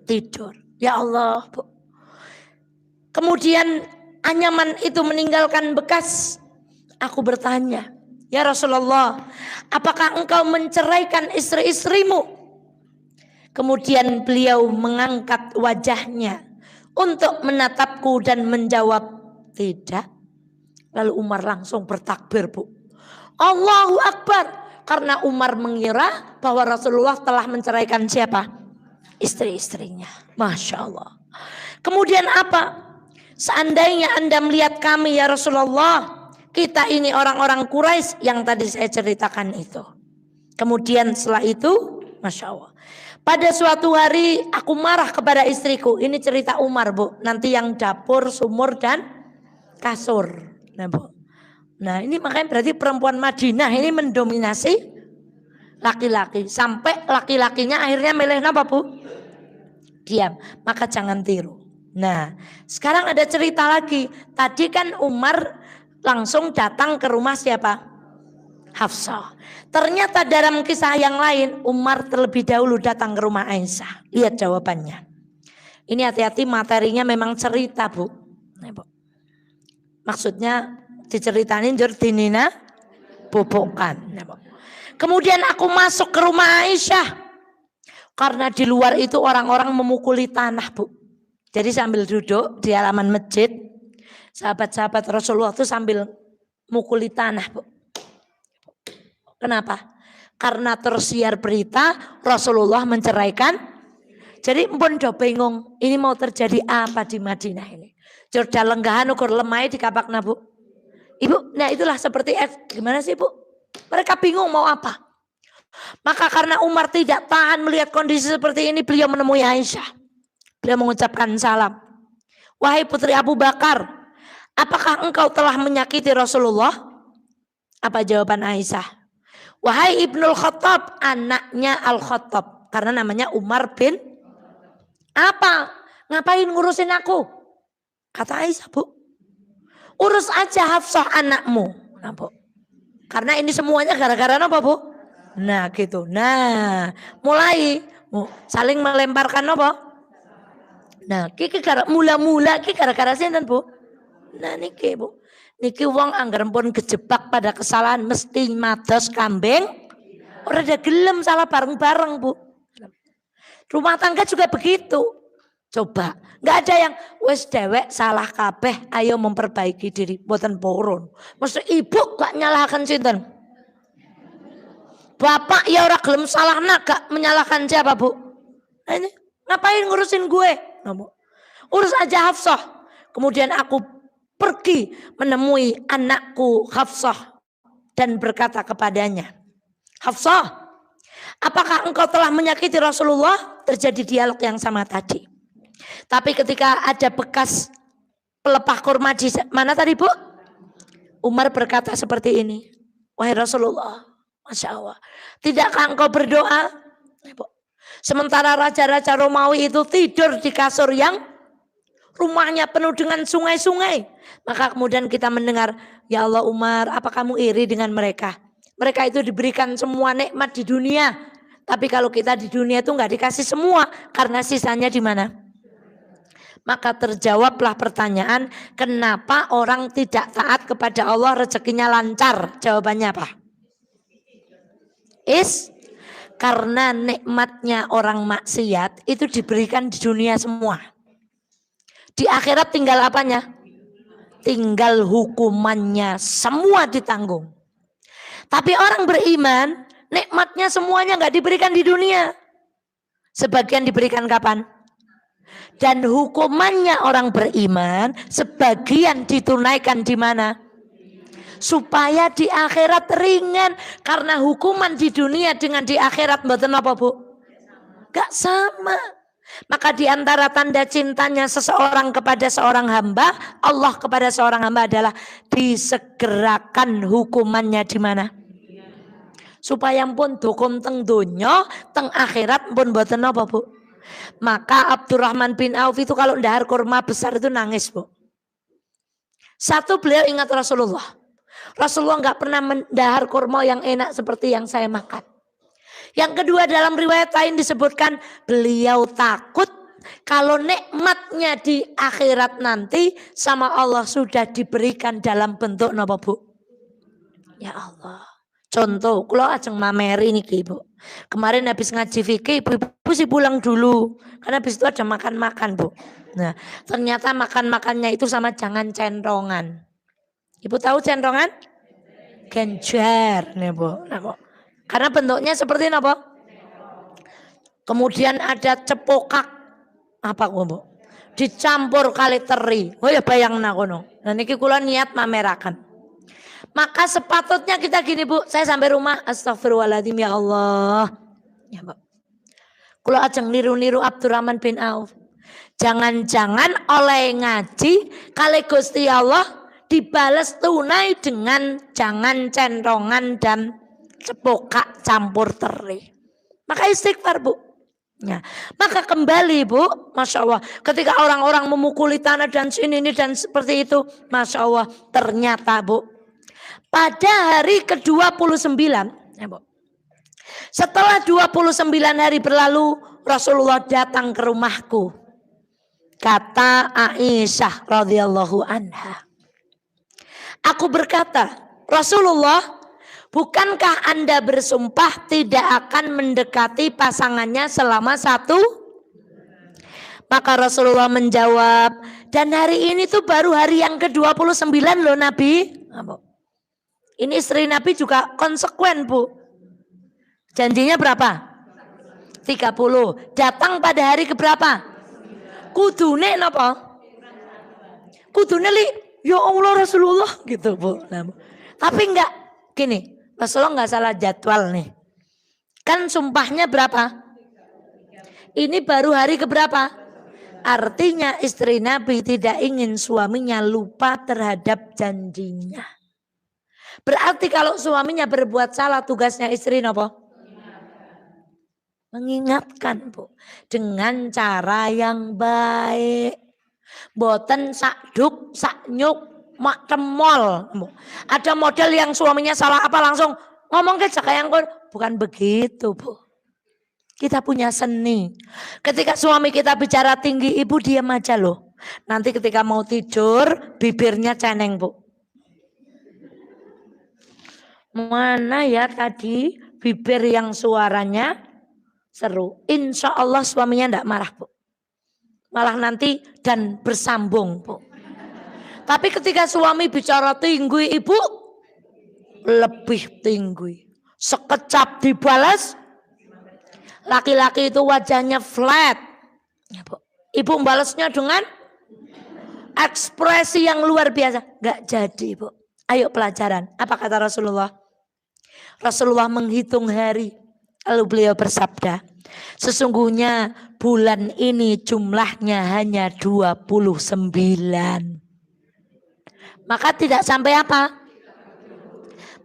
Tidur. Ya Allah, Bu. Kemudian anyaman itu meninggalkan bekas. Aku bertanya, ya Rasulullah, apakah engkau menceraikan istri-istrimu? Kemudian beliau mengangkat wajahnya untuk menatapku dan menjawab, tidak. Lalu Umar langsung bertakbir, Bu. Allahu Akbar. Karena Umar mengira bahwa Rasulullah telah menceraikan siapa? Istri-istrinya. Masya Allah. Kemudian apa? Seandainya Anda melihat kami ya Rasulullah, kita ini orang-orang Quraisy yang tadi saya ceritakan itu. Kemudian setelah itu, Masya Allah, pada suatu hari aku marah kepada istriku. Ini cerita Umar, Bu. Nanti yang dapur, sumur dan kasur. Nah, Bu. Nah, ini makanya berarti perempuan Madinah ini mendominasi laki-laki. Sampai laki-lakinya akhirnya milih apa, Bu? Diam. Maka jangan tiru. Nah, sekarang ada cerita lagi. Tadi kan Umar langsung datang ke rumah siapa? Hafsah. Ternyata dalam kisah yang lain Umar terlebih dahulu datang ke rumah Aisyah. Lihat jawabannya. Ini hati-hati materinya memang cerita, Bu. Nah, Bu. Maksudnya diceritain jordinina bobokan. Nah, Bu. Kemudian aku masuk ke rumah Aisyah. Karena di luar itu orang-orang memukuli tanah, Bu. Jadi sambil duduk di halaman masjid, sahabat-sahabat Rasulullah itu sambil mukuli tanah, Bu. Kenapa? Karena tersiar berita Rasulullah menceraikan. Jadi pun do bingung, ini mau terjadi apa di Madinah ini? Jorda lenggahan ukur lemai di kapakna, Bu. Ibu, nah itulah seperti gimana sih, Bu? Mereka bingung mau apa. Maka karena Umar tidak tahan melihat kondisi seperti ini, beliau menemui Aisyah. Beliau mengucapkan salam. Wahai putri Abu Bakar, apakah engkau telah menyakiti Rasulullah? Apa jawaban Aisyah? Wahai Ibnul Khattab, anaknya Al-Khattab. Karena namanya Umar bin. Apa? Ngapain ngurusin aku? Kata Aisyah, Bu. Urus aja Hafsah anakmu. Nah, Bu. Karena ini semuanya gara-gara apa, Bu? Nah gitu. Nah mulai Saling melemparkan apa? Nah, kiki mula-mula kiki gara-gara sinten, Bu? Nah niki, Bu. Niki wong anggar pun kejebak pada kesalahan mesti mados kambing. Ora ada gelem salah bareng-bareng, Bu. Rumah tangga juga begitu. Coba, nggak ada yang wes dewek salah kabeh, ayo memperbaiki diri, boten purun. Mesti ibu gak nyalahkan sinten? Bapak ya ora gelem salah gak menyalahkan siapa, Bu? Nah, ini ngapain ngurusin gue? Nah, Bu. Urus aja Hafsah. Kemudian aku pergi menemui anakku Hafsah dan berkata kepadanya, Hafsah, apakah engkau telah menyakiti Rasulullah? Terjadi dialog yang sama tadi. Tapi ketika ada bekas pelepah kurma di mana tadi, Bu? Umar berkata seperti ini, wahai Rasulullah, Masya Allah, tidakkah engkau berdoa? Sementara raja-raja Romawi itu tidur di kasur yang rumahnya penuh dengan sungai-sungai. Maka kemudian kita mendengar, ya Allah Umar, apa kamu iri dengan mereka? Mereka itu diberikan semua nikmat di dunia. Tapi kalau kita di dunia itu nggak dikasih semua, karena sisanya di mana? Maka terjawablah pertanyaan, kenapa orang tidak taat kepada Allah rezekinya lancar? Jawabannya apa? Karena nikmatnya orang maksiat itu diberikan di dunia semua. Di akhirat tinggal apanya? Tinggal hukumannya, semua ditanggung. Tapi orang beriman, nikmatnya semuanya nggak diberikan di dunia. Sebagian diberikan kapan? Dan hukumannya orang beriman sebagian ditunaikan di mana? Supaya di akhirat ringan. Karena hukuman di dunia dengan di akhirat mboten apa, Bu? Gak sama. Maka di antara tanda cintanya seseorang kepada seorang hamba, Allah kepada seorang hamba adalah disegerakan hukumannya di mana? Supaya pun dukum teng donya, teng akhirat pun mboten apa, Bu? Maka Abdurrahman bin Auf itu kalau ndahar kurma besar itu nangis, Bu. Satu, beliau ingat Rasulullah. Rasulullah nggak pernah mendahar kurma yang enak seperti yang saya makan. Yang kedua, dalam riwayat lain disebutkan beliau takut kalau nikmatnya di akhirat nanti sama Allah sudah diberikan dalam bentuk napa, Bu? Ya Allah. Contoh, kalau ajeng mameri niki, Bu. Kemarin habis ngaji fikih, ibu-ibu sih pulang dulu. Karena habis itu ada makan-makan, Bu. Nah, ternyata makan-makannya itu sama jangan centrongan. Ibu tahu centrongan? Genjer, nih, Bu. Nah, Bu. Karena bentuknya seperti apa? Kemudian ada cepokak. Apa, Bu? Dicampur kali teri. Oh ya bayangna kono. Nah niki kula niat mamerakan. Maka sepatutnya kita gini, Bu, saya sampai rumah, astagfirullahaladzim ya Allah. Ya, Bu. Kalau ajeng niru-niru Abdurrahman bin Auf. Jangan-jangan oleh ngaji kali Gusti Allah dibalas tunai dengan jangan centongan dan cepokak campur teri. Maka istighfar, Bu. Ya. Maka kembali, Bu, Masya Allah, ketika orang-orang memukuli tanah dan sini ini dan seperti itu, Masya Allah, ternyata, Bu, pada hari ke-29, ya, Bu, setelah 29 hari berlalu, Rasulullah datang ke rumahku. Kata Aisyah radhiyallahu anha, aku berkata, Rasulullah, bukankah Anda bersumpah tidak akan mendekati pasangannya selama 1? Maka Rasulullah menjawab, dan hari ini tuh baru hari yang ke-29 loh Nabi. Ini istri Nabi juga konsekuen, Bu. Janjinya berapa? 30. Datang pada hari keberapa? Kudune napa? Kudune li, ya Allah Rasulullah gitu, Bu. Nah, tapi enggak gini, Rasulullah enggak salah jadwal nih. Kan sumpahnya berapa? Ini baru hari keberapa? Artinya istri Nabi tidak ingin suaminya lupa terhadap janjinya. Berarti kalau suaminya berbuat salah, tugasnya istri apa? Mengingatkan, Bu. Dengan cara yang baik. Boten sakduk, saknyuk, mak temol. Ada model yang suaminya salah apa langsung ngomong ke yang bukan begitu, Bu. Kita punya seni. Ketika suami kita bicara tinggi, ibu diam aja loh. Nanti ketika mau tidur, bibirnya ceneng, Bu. Mana ya tadi bibir yang suaranya seru. Insya Allah suaminya enggak marah, Bu. Malah nanti dan bersambung, Bu. Tapi ketika suami bicara tinggi, ibu lebih tinggi. Sekecap dibalas, laki-laki itu wajahnya flat. Ya, Bu. Ibu membalasnya dengan ekspresi yang luar biasa. Enggak jadi, Bu. Ayo pelajaran. Apa kata Rasulullah? Rasulullah menghitung hari. Lalu beliau bersabda, sesungguhnya bulan ini jumlahnya hanya 29. Maka tidak sampai apa?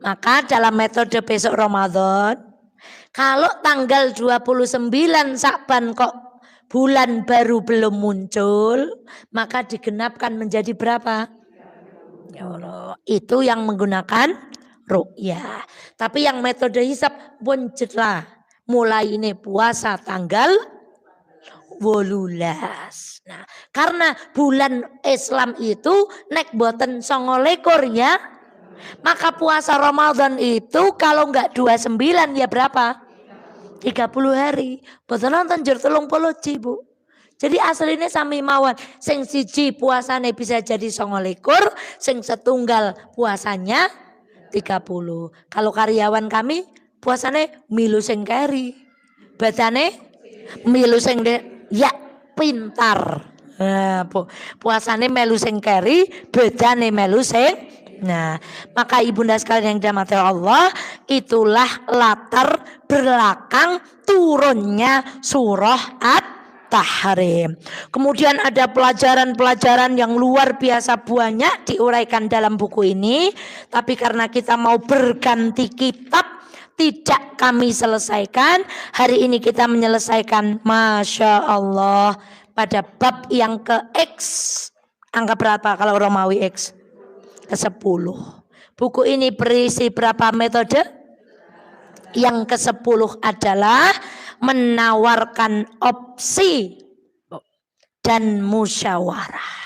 Maka dalam metode besok Ramadan, kalau tanggal 29 Sya'ban kok bulan baru belum muncul, maka digenapkan menjadi berapa? Ya Allah, itu yang menggunakan ru'yah. Tapi yang metode hisab pun jelas. Mulai ini puasa tanggal 18. Nah, karena bulan Islam itu nek boten 29 ya, maka puasa Ramadan itu kalau enggak 29 ya berapa? 30 hari. Boten nonton jur 30 Bu. Jadi aslinya sami mawon. Sing siji puasane bisa jadi 29, sing setunggal puasanya 30. Kalau karyawan kami puasane milu sing keri. Badane milu sing ya pintar. Nah, puasane melu sing keri, badane melu sing. Nah, maka ibunda sekalian yang dirahmati Allah, itulah latar belakang turunnya surah At-Tahrim. Kemudian ada pelajaran-pelajaran yang luar biasa banyak diuraikan dalam buku ini. Tapi karena kita mau berganti kitab, tidak kami selesaikan. Hari ini kita menyelesaikan, Masya Allah, pada bab yang ke X. Angka berapa kalau Romawi X? Ke-10. Buku ini berisi berapa metode? Yang ke-10 adalah menawarkan opsi dan musyawarah.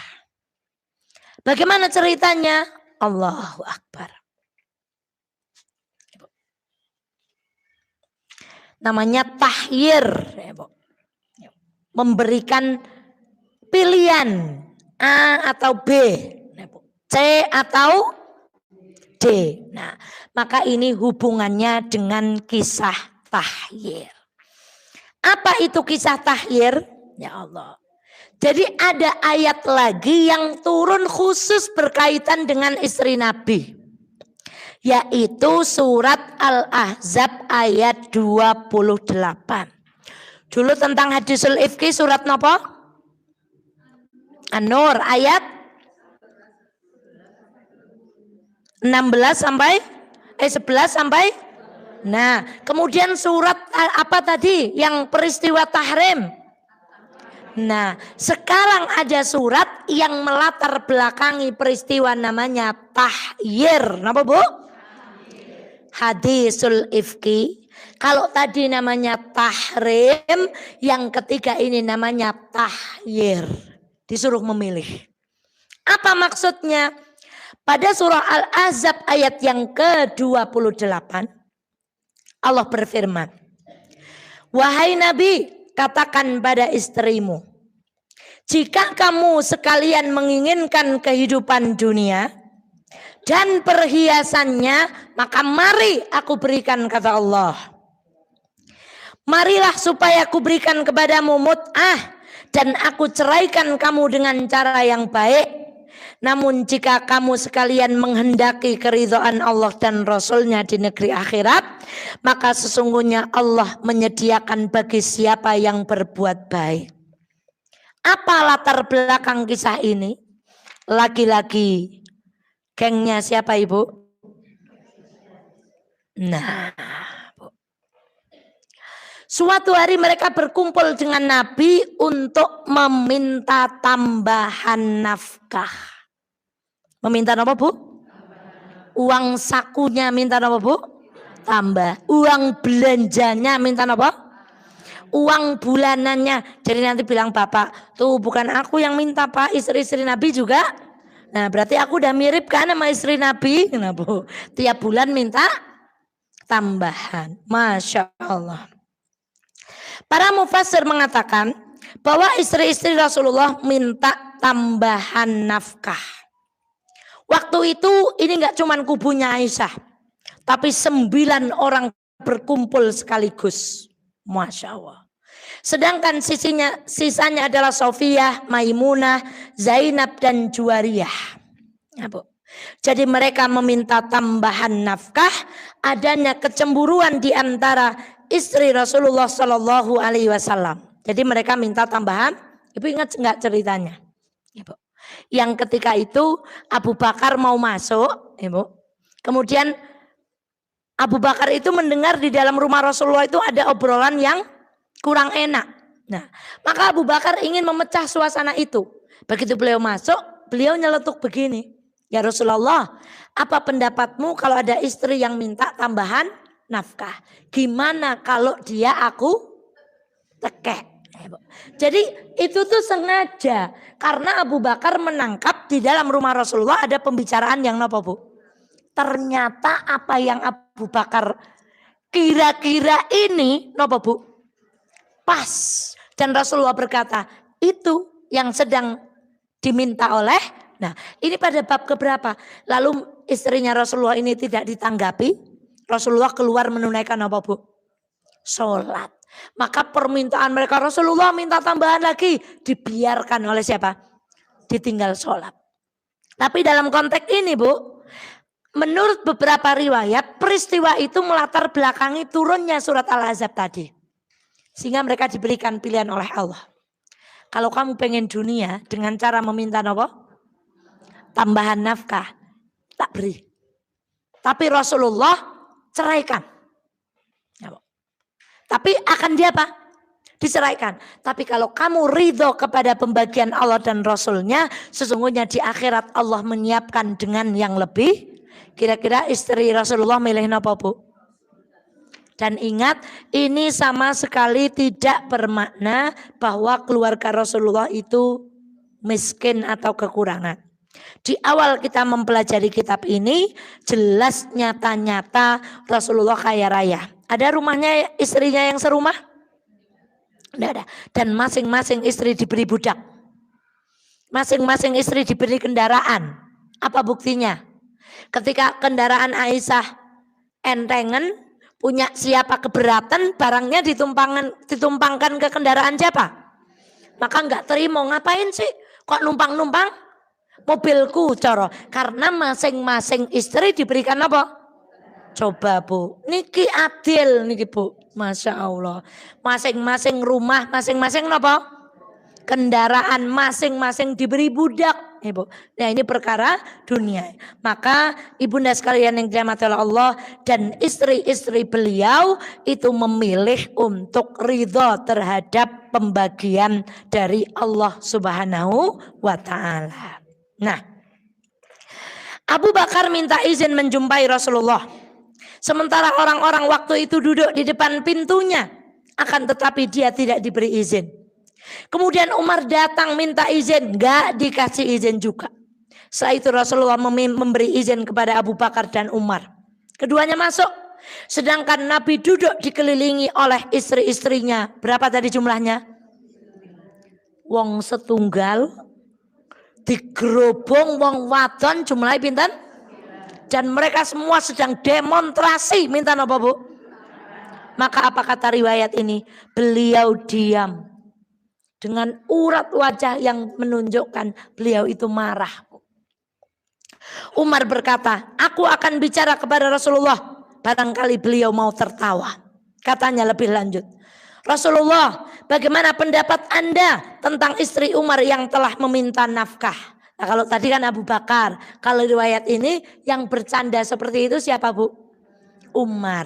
Bagaimana ceritanya? Allahu Akbar. Namanya tahyir. Memberikan pilihan A atau B, C atau D. Nah, maka ini hubungannya dengan kisah tahyir. Apa itu kisah tahyir? Ya Allah. Jadi ada ayat lagi yang turun khusus berkaitan dengan istri Nabi. Yaitu surat Al-Ahzab ayat 28. Dulu tentang hadisul ifki surat napa? An-Nur ayat 11 sampai. Nah, kemudian surat apa tadi yang peristiwa tahrim? Nah, sekarang ada surat yang melatar belakangi peristiwa namanya tahyir. Napa, Bu? Hadisul ifki. Kalau tadi namanya tahrim, yang ketiga ini namanya tahyir. Disuruh memilih. Apa maksudnya? Pada surah Al-Ahzab ayat yang ke-28, Allah berfirman, wahai Nabi, katakan pada istrimu, jika kamu sekalian menginginkan kehidupan dunia dan perhiasannya, maka mari aku berikan, kata Allah. Marilah supaya aku berikan kepadamu mut'ah dan aku ceraikan kamu dengan cara yang baik. Namun jika kamu sekalian menghendaki keridhaan Allah dan Rasulnya di negeri akhirat, maka sesungguhnya Allah menyediakan bagi siapa yang berbuat baik. Apa latar belakang kisah ini? Lagi-lagi gengnya siapa, Ibu? Nah, Bu. Suatu hari mereka berkumpul dengan Nabi untuk meminta tambahan nafkah. Meminta apa, Bu? Uang sakunya minta apa, Bu? Tambah. Uang belanjanya minta apa? uang bulanannya. Jadi nanti bilang bapak, tuh bukan aku yang minta Pak, istri-istri Nabi juga. Nah berarti aku udah mirip kan sama istri Nabi. Kenapa? Tiap bulan minta tambahan. Masya Allah. Para mufassir mengatakan bahwa istri-istri Rasulullah minta tambahan nafkah. Waktu itu ini nggak cuma kubunya Aisyah, tapi 9 orang berkumpul sekaligus. Masya Allah. Sedangkan sisanya adalah Sofiyah, Maimunah, Zainab dan Juwariyah. Ya, Bu. Jadi mereka meminta tambahan nafkah, adanya kecemburuan di antara istri Rasulullah Shallallahu Alaihi Wasallam. Jadi mereka minta tambahan. Ibu ingat nggak ceritanya? Ibu. Yang ketika itu Abu Bakar mau masuk, Ibu. Kemudian Abu Bakar itu mendengar di dalam rumah Rasulullah itu ada obrolan yang kurang enak. Nah, maka Abu Bakar ingin memecah suasana itu. Begitu beliau masuk, beliau nyeletuk begini. Ya Rasulullah, apa pendapatmu kalau ada istri yang minta tambahan nafkah? Gimana kalau dia aku tekek? Jadi itu tuh sengaja. Karena Abu Bakar menangkap di dalam rumah Rasulullah ada pembicaraan yang apa Bu? Ternyata apa yang Abu Bakar kira-kira ini apa Bu? Pas. Dan Rasulullah berkata, itu yang sedang diminta oleh. Nah, ini pada bab keberapa? Lalu istrinya Rasulullah ini tidak ditanggapi. Rasulullah keluar menunaikan apa Bu? Sholat. Maka permintaan mereka, Rasulullah minta tambahan lagi. Dibiarkan oleh siapa? Ditinggal sholat. Tapi dalam konteks ini Bu, menurut beberapa riwayat, peristiwa itu melatar belakangi turunnya surat Al-Ahzab tadi. Sehingga mereka diberikan pilihan oleh Allah. Kalau kamu pengen dunia dengan cara meminta apa? Tambahan nafkah. Tak beri. Tapi Rasulullah ceraikan. Tapi akan dia apa? Diceraikan. Tapi kalau kamu ridho kepada pembagian Allah dan Rasulnya, sesungguhnya di akhirat Allah menyiapkan dengan yang lebih. Kira-kira istri Rasulullah milih apa Bu? Dan ingat, ini sama sekali tidak bermakna bahwa keluarga Rasulullah itu miskin atau kekurangan. Di awal kita mempelajari kitab ini, jelas nyata-nyata Rasulullah kaya raya. Ada rumahnya istrinya yang serumah? Tidak ada. Dan masing-masing istri diberi budak. Masing-masing istri diberi kendaraan. Apa buktinya? Ketika kendaraan Aisyah entengan, punya siapa keberatan, barangnya ditumpangkan ke kendaraan siapa? Maka nggak terima, ngapain sih? Kok numpang-numpang? Mobilku coro. Karena masing-masing istri diberikan apa? Coba Bu, niki adil niki Bu. Masya Allah. Masing-masing rumah, masing-masing apa? Kendaraan masing-masing diberi budak. Ibu. Nah ini perkara dunia. Maka ibunda sekalian yang dirahmati oleh Allah dan istri-istri beliau itu memilih untuk ridho terhadap pembagian dari Allah Subhanahu wa Ta'ala. Nah, Abu Bakar minta izin menjumpai Rasulullah. Sementara orang-orang waktu itu duduk di depan pintunya, akan tetapi dia tidak diberi izin. Kemudian Umar datang minta izin, gak dikasih izin juga. Setelah itu Rasulullah memberi izin kepada Abu Bakar dan Umar. Keduanya masuk. Sedangkan Nabi duduk dikelilingi oleh istri-istrinya. Berapa tadi jumlahnya? Wong setunggal. Digerobong wong wadon jumlahnya pinten? Dan mereka semua sedang demonstrasi. Minta apa Bu? Maka apa kata riwayat ini? Beliau diam. Dengan urat wajah yang menunjukkan beliau itu marah. Umar berkata, aku akan bicara kepada Rasulullah. Barangkali beliau mau tertawa. Katanya lebih lanjut. Rasulullah, bagaimana pendapat Anda tentang istri Umar yang telah meminta nafkah? Nah kalau tadi kan Abu Bakar. Kalau riwayat ini yang bercanda seperti itu siapa Bu? Umar.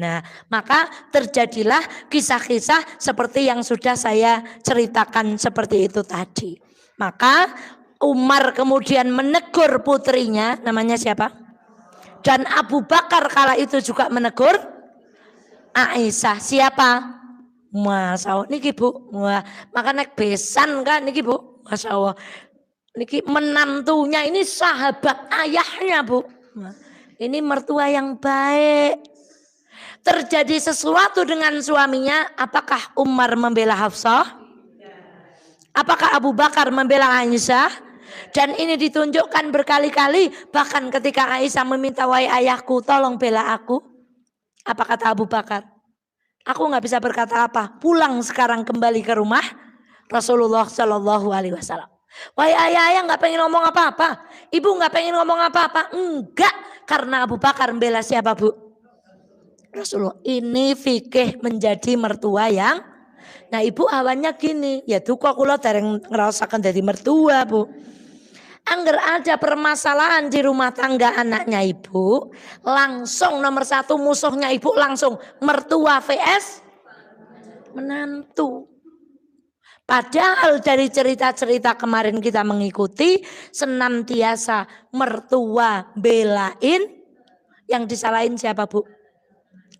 Nah, maka terjadilah kisah-kisah seperti yang sudah saya ceritakan seperti itu tadi. Maka Umar kemudian menegur putrinya, namanya siapa? Dan Abu Bakar kala itu juga menegur Aisyah. Siapa? Masya Allah niki Bu. Wah, maka naik besan kan niki Bu. Masya Allah. Niki menantunya ini sahabat ayahnya Bu. Nah, ini mertua yang baik. Terjadi sesuatu dengan suaminya, apakah Umar membela Hafsah? Apakah Abu Bakar membela Aisyah? Dan ini ditunjukkan berkali-kali, bahkan ketika Aisyah meminta, wahai ayahku tolong bela aku. Apa kata Abu Bakar? Aku nggak bisa berkata apa, pulang sekarang kembali ke rumah Rasulullah Shallallahu Alaihi Wasallam. Wahai ayah nggak pengen ngomong apa-apa, ibu nggak pengen ngomong apa-apa, enggak, karena Abu Bakar membela siapa Bu? Rasulullah. Ini fikih menjadi mertua yang, nah ibu awalnya gini, ya tuh kok kula dereng ngerasakan jadi mertua Bu. Angger ada permasalahan di rumah tangga anaknya ibu, langsung nomor satu musuhnya ibu langsung mertua vs menantu. Padahal dari cerita-cerita kemarin kita mengikuti, senantiasa mertua belain, yang disalahin siapa Bu?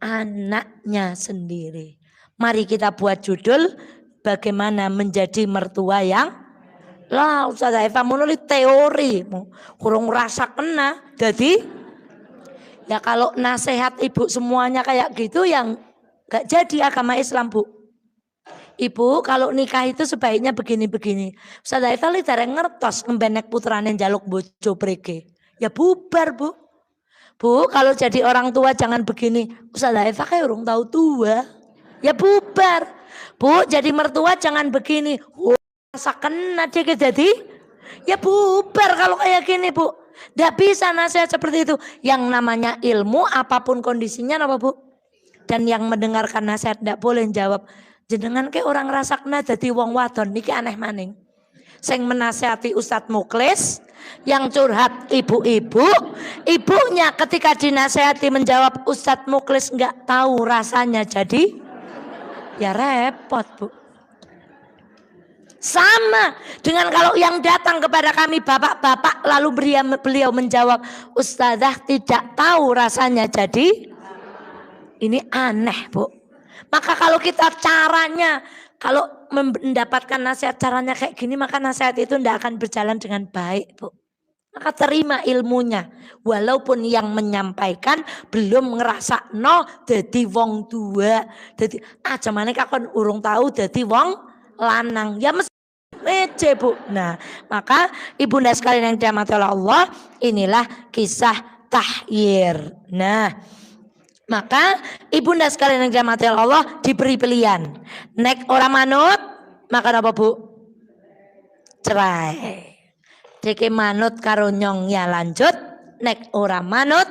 Anaknya sendiri. Mari kita buat judul, bagaimana menjadi mertua yang lah Ustazah Eva menulis teori, kurang rasa kena. Jadi ya kalau nasihat ibu semuanya kayak gitu yang gak jadi agama Islam Bu. Ibu kalau nikah itu sebaiknya begini-begini. Ustazah Eva li dereng ngertos ngembenek putrane njaluk bojo preke. Ya bubar Bu. Bu kalau jadi orang tua jangan begini. Ustazah Eva kayak orang tahu tua. Ya bubar. Bu jadi mertua jangan begini. Rasa kena dia jadi ya bubar kalau kayak gini Bu. Tidak bisa nasihat seperti itu. Yang namanya ilmu apapun kondisinya apa Bu. Dan yang mendengarkan nasihat tidak boleh jawab. Jenengan ke orang rasa kena jadi wong wadon niki aneh maning. Sing menasihati Ustadz Muklis, yang curhat ibu-ibu, ibunya ketika dinasihati menjawab Ustadz Muklis nggak tahu rasanya jadi ya repot Bu. Sama dengan kalau yang datang kepada kami bapak-bapak lalu beliau menjawab Ustazah tidak tahu rasanya jadi ini aneh Bu. Maka kalau kita caranya kalau mendapatkan nasihat caranya kayak gini maka nasihat itu tidak akan berjalan dengan baik Bu. Maka terima ilmunya walaupun yang menyampaikan belum ngerasa no dadi wong tua dadi aja maneh kakon urung tahu dadi wong lanang ya mesti Bu. Nah, maka ibunda sekalian yang dirahmati oleh Allah, inilah kisah tahyir. Nah, maka ibunda sekalian yang dirahmati oleh Allah diberi pilihan. Nek ora manut, maka apa Bu? Cerai. Deke manut karo nyong ya lanjut, nek ora manut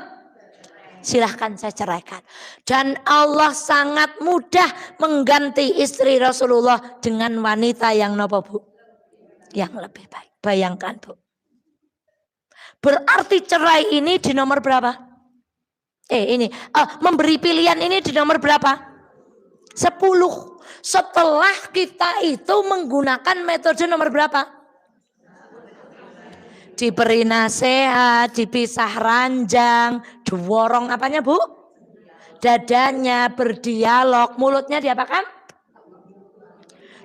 silahkan saya ceraikan. Dan Allah sangat mudah mengganti istri Rasulullah dengan wanita yang nopo Bu? Yang lebih baik. Bayangkan Bu. Berarti cerai ini di nomor berapa? Memberi pilihan ini di nomor berapa? 10. Setelah kita itu menggunakan metode nomor berapa? Diberi nasihat, dipisah ranjang, diworong apanya Bu? Dadanya, berdialog, mulutnya diapakan?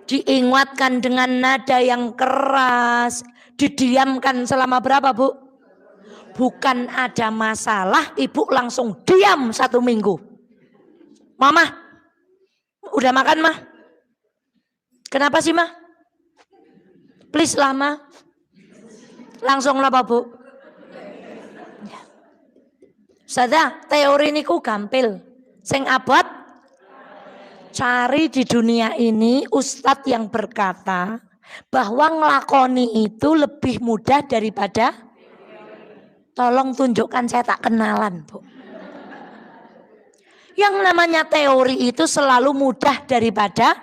Diingatkan dengan nada yang keras, didiamkan selama berapa Bu? Bukan ada masalah, ibu langsung diam 1 minggu. Mama, udah makan mah? Kenapa sih mah? Please lah mah. Langsung apa Bu? Sada teori niku gampil. Sing abot cari di dunia ini ustadz yang berkata bahwa ngelakoni itu lebih mudah daripada tolong tunjukkan saya tak kenalan Bu. Yang namanya teori itu selalu mudah daripada,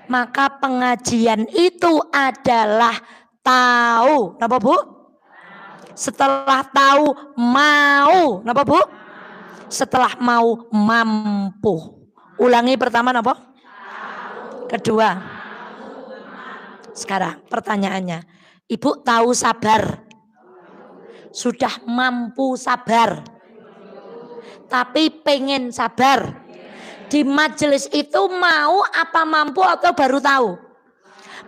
maka pengajian itu adalah tahu, napa Bu? Setelah tahu mau, napa Bu? Setelah mau mampu. Ulangi pertama napa? Kedua. Sekarang pertanyaannya, Ibu tahu sabar? Sudah mampu sabar? Tapi pengen sabar? Di majelis itu mau apa mampu atau baru tahu?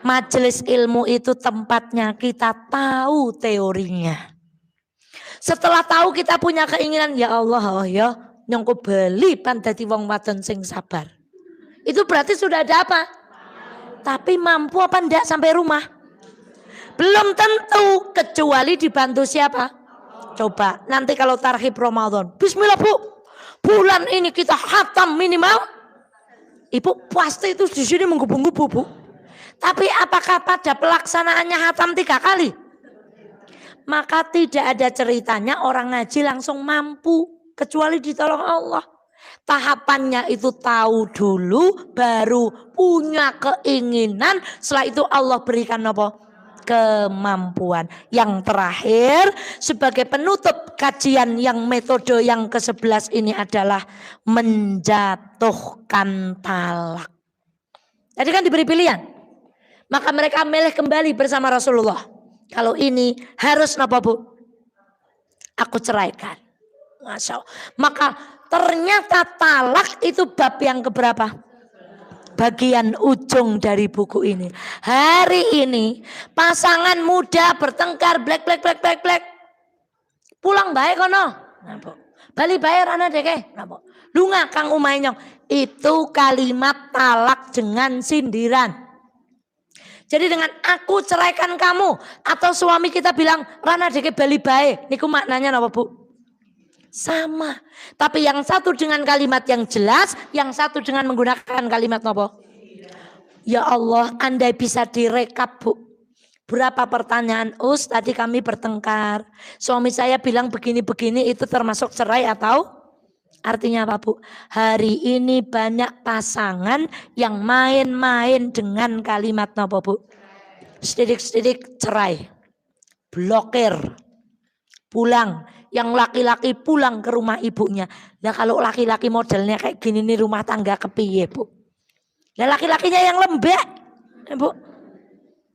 Majelis ilmu itu tempatnya kita tahu teorinya. Setelah tahu kita punya keinginan, ya Allah, oh ya, nyongko beli pan dadi wong wadon sing sabar. Itu berarti sudah ada apa? Tapi mampu apa enggak sampai rumah? Belum tentu, kecuali dibantu siapa? Coba nanti kalau tarhib Ramadan, bismillah Bu, bulan ini kita khatam minimal. Ibu pasti itu di sini menggebu-gebu Bu. Tapi apakah pada pelaksanaannya khatam 3 kali? Maka tidak ada ceritanya orang ngaji langsung mampu, kecuali ditolong Allah. Tahapannya itu tahu dulu, baru punya keinginan, setelah itu Allah berikan apa? Kemampuan. Yang terakhir sebagai penutup kajian yang metode yang ke-11 ini adalah menjatuhkan talak. Tadi kan diberi pilihan, maka mereka milih kembali bersama Rasulullah. Kalau ini harus apa Bu? Aku ceraikan. Masya Allah. Maka ternyata talak itu bab yang keberapa? Bagian ujung dari buku ini. Hari ini pasangan muda bertengkar black. Pulang baik kono. Bali bayar anak deke. Lunga Kang Umaynyong. Itu kalimat talak dengan sindiran. Jadi dengan aku ceraikan kamu atau suami kita bilang Rana deke bali bae. Niku maknanya apa Bu? Sama, tapi yang satu dengan kalimat yang jelas, yang satu dengan menggunakan kalimat apa? Ya Allah, andai bisa direkap Bu. Berapa pertanyaan tadi kami bertengkar. Suami saya bilang begini-begini, itu termasuk cerai atau? Artinya apa Bu? Hari ini banyak pasangan yang main-main dengan kalimat apa Bu? Sedidik-sedidik cerai. Blokir. Pulang. Yang laki-laki pulang ke rumah ibunya. Nah kalau laki-laki modelnya kayak gini nih rumah tangga kepiye Bu? Nah laki-lakinya yang lembek, Bu.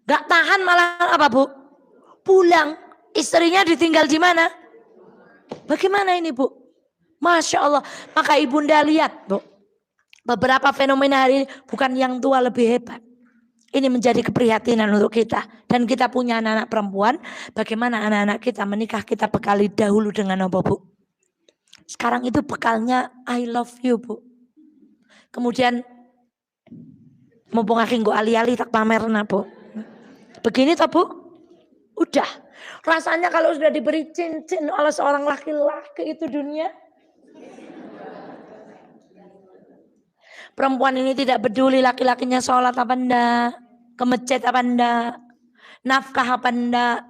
Gak tahan malah apa Bu? Pulang. Istrinya ditinggal di mana? Bagaimana ini Bu? Masya Allah. Maka ibunda lihat Bu. Beberapa fenomena hari ini bukan yang tua lebih hebat. Ini menjadi keprihatinan untuk kita. Dan kita punya anak-anak perempuan. Bagaimana anak-anak kita menikah kita bekali dahulu dengan apa Bu? Sekarang itu bekalnya I love you Bu. Kemudian mumpung aku nggo ali-ali tak pamerna Bu. Begini toh Bu? Udah. Rasanya kalau sudah diberi cincin oleh seorang laki-laki itu dunia. Perempuan ini tidak peduli laki-lakinya sholat apa enggak, ke masjid apa enggak, nafkah apa enggak.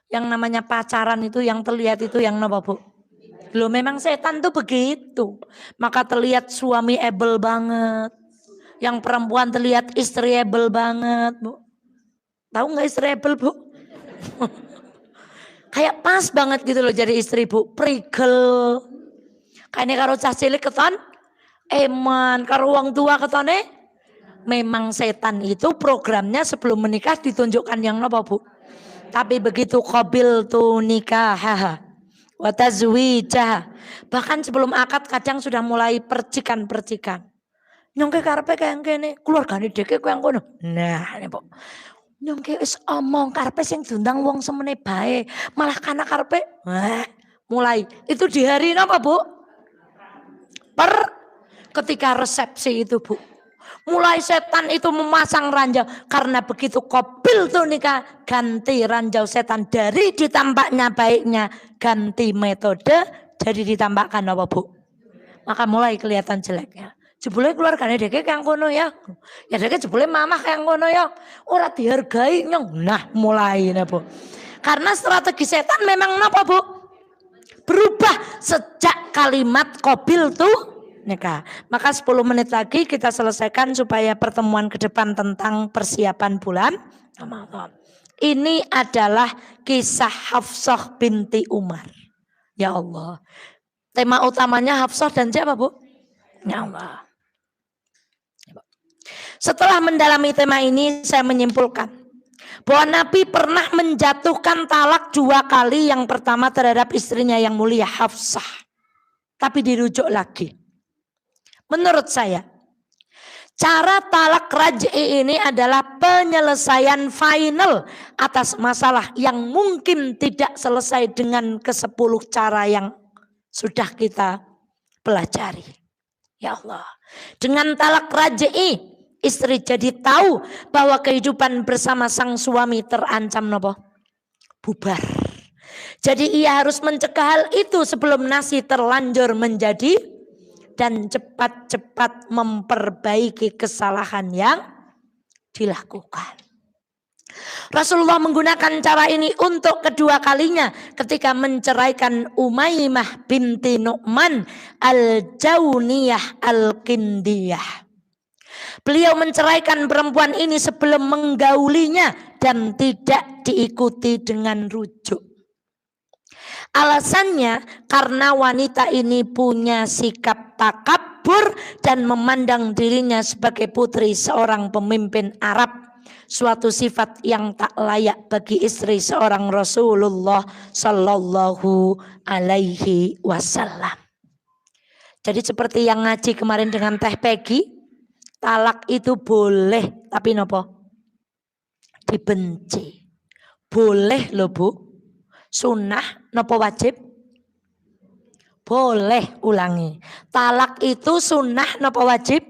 Yang namanya pacaran itu yang terlihat itu yang apa Bu? Loh memang setan tuh begitu. Maka terlihat suami able banget. Yang perempuan terlihat istri able banget Bu. Tahu nggak istri able Bu? Kayak pas banget gitu loh jadi istri Bu. Prigel. Kayaknya karo cah cilik keton. Eman karo wong tua ketone. Memang setan itu programnya sebelum menikah ditunjukkan yang apa Bu? Tapi begitu qabil tu nikah wa tazwijah. Bahkan sebelum akad kadang sudah mulai percikan-percikan. Nyongke karepe kaya ngene, keluargane dheke koyo ngono. Nah, ini Bu. Nyongke wis omong karepe sing diundang wong semene bae, malah kana karepe mulai. Itu di hari apa Bu? Ketika resepsi itu Bu. Mulai setan itu memasang ranjau. Karena begitu qabil tuh nikah. Ganti ranjau setan. Dari ditampaknya baiknya. Ganti metode. Jadi ditambahkan apa Bu? Maka mulai kelihatan jeleknya. Jebule keluargane dheke kang kono ya. Ya dheke jebule mamah kang kono ya. Ora dihargai nyong. Nah mulai Bu. Karena strategi setan memang napa Bu? Berubah sejak kalimat qabil tuh nikah. Maka 10 menit lagi kita selesaikan supaya pertemuan ke depan tentang persiapan bulan Ramadan. Ini adalah kisah Hafsah binti Umar. Ya Allah. Tema utamanya Hafsah dan siapa Bu? Ya Allah. Setelah mendalami tema ini saya menyimpulkan bahwa Nabi pernah menjatuhkan talak 2 kali. Yang pertama terhadap istrinya yang mulia Hafsah. Tapi dirujuk lagi. Menurut saya, cara talak raj'i ini adalah penyelesaian final atas masalah yang mungkin tidak selesai dengan ke-10 cara yang sudah kita pelajari. Ya Allah, dengan talak raj'i istri jadi tahu bahwa kehidupan bersama sang suami terancam nopo? Bubar. Jadi ia harus mencegah hal itu sebelum nasi terlanjur menjadi dan cepat-cepat memperbaiki kesalahan yang dilakukan. Rasulullah menggunakan cara ini untuk kedua kalinya ketika menceraikan Umaymah binti Nu'man al-Jauniyah al-Kindiyah. Beliau menceraikan perempuan ini sebelum menggaulinya dan tidak diikuti dengan rujuk. Alasannya karena wanita ini punya sikap takabur dan memandang dirinya sebagai putri seorang pemimpin Arab. Suatu sifat yang tak layak bagi istri seorang Rasulullah Sallallahu Alaihi Wasallam. Jadi seperti yang ngaji kemarin dengan Teh Peggy, talak itu boleh tapi nopo? Dibenci. Boleh loh Bu. Sunnah nopo wajib? Boleh, ulangi. Talak itu sunnah nopo wajib?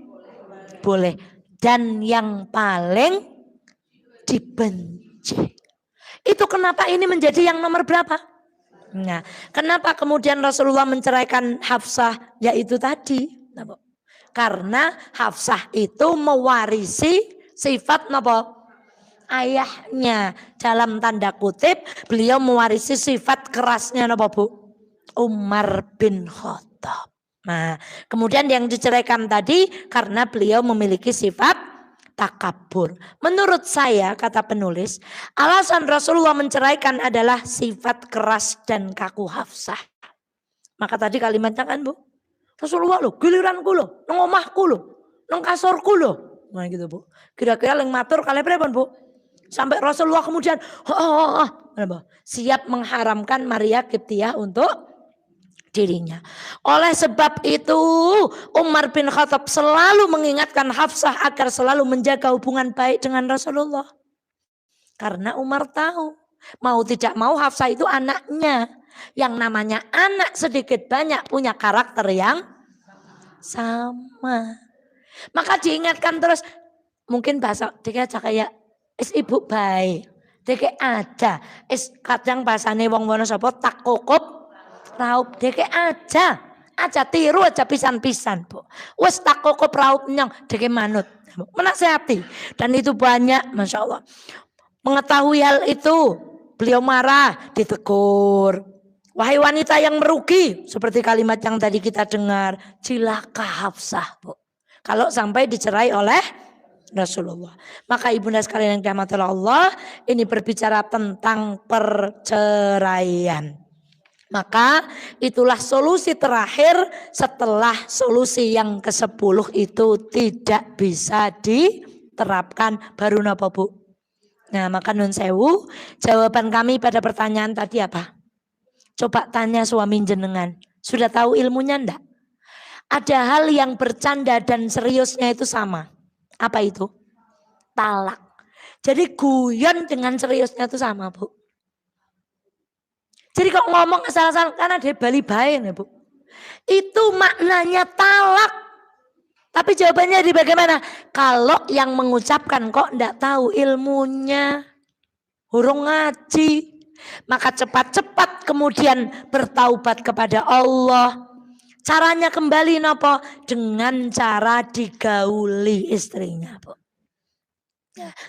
Boleh. Dan yang paling dibenci. Itu kenapa ini menjadi yang nomor berapa? Nah, kenapa kemudian Rasulullah menceraikan Hafsah? Yaitu tadi. Karena Hafsah itu mewarisi sifat nopo? Ayahnya. Dalam tanda kutip beliau mewarisi sifat kerasnya nopo Bu? Umar bin Khattab. Nah, kemudian yang diceraikan tadi karena beliau memiliki sifat takabur. Menurut saya, kata penulis, alasan Rasulullah menceraikan adalah sifat keras dan kaku Hafsah. Maka tadi kalimatnya kan Bu, Rasulullah lo giliranku lo, nang omahku lo, nang kasurku lo. Nah gitu Bu. Kira-kira yang matur kalian berapa Bu? Sampai Rasulullah kemudian siap mengharamkan Maria Qibtiyah untuk dirinya. Oleh sebab itu Umar bin Khattab selalu mengingatkan Hafsah agar selalu menjaga hubungan baik dengan Rasulullah. Karena Umar tahu mau tidak mau Hafsah itu anaknya. Yang namanya anak sedikit banyak punya karakter yang sama. Maka diingatkan terus. Mungkin bahasa dia kayak ibu baik. Deke aja. Kadang bahasane wong wono sapa tak kokop raup deke aja. Aja tiru aja pisan-pisan, Bu. Wes tak kokop raup nyong deke manut. Menasehati. Dan itu banyak, Masya Allah. Mengetahui hal itu, beliau marah, ditegur. Wahai wanita yang merugi, seperti kalimat yang tadi kita dengar, cilaka Hafsah, Bu. Kalau sampai dicerai oleh Rasulullah. Maka ibunda sekalian yang dirahmati Allah, ini berbicara tentang perceraian. Maka itulah solusi terakhir setelah solusi yang ke-10 itu tidak bisa diterapkan. Baru napa Bu? Nah maka nun sewu, jawaban kami pada pertanyaan tadi apa? Coba tanya suami jenengan, sudah tahu ilmunya enggak? Ada hal yang bercanda dan seriusnya itu sama. Apa itu? Talak. Jadi guyon dengan seriusnya itu sama Bu. Jadi kok ngomong asal-asalan karena dia bali bae ya Bu. Itu maknanya talak. Tapi jawabannya di bagaimana? Kalau yang mengucapkan kok enggak tahu ilmunya, hurung ngaji, maka cepat-cepat kemudian bertaubat kepada Allah. Caranya kembali nopo? Dengan cara digauli istrinya, Bu.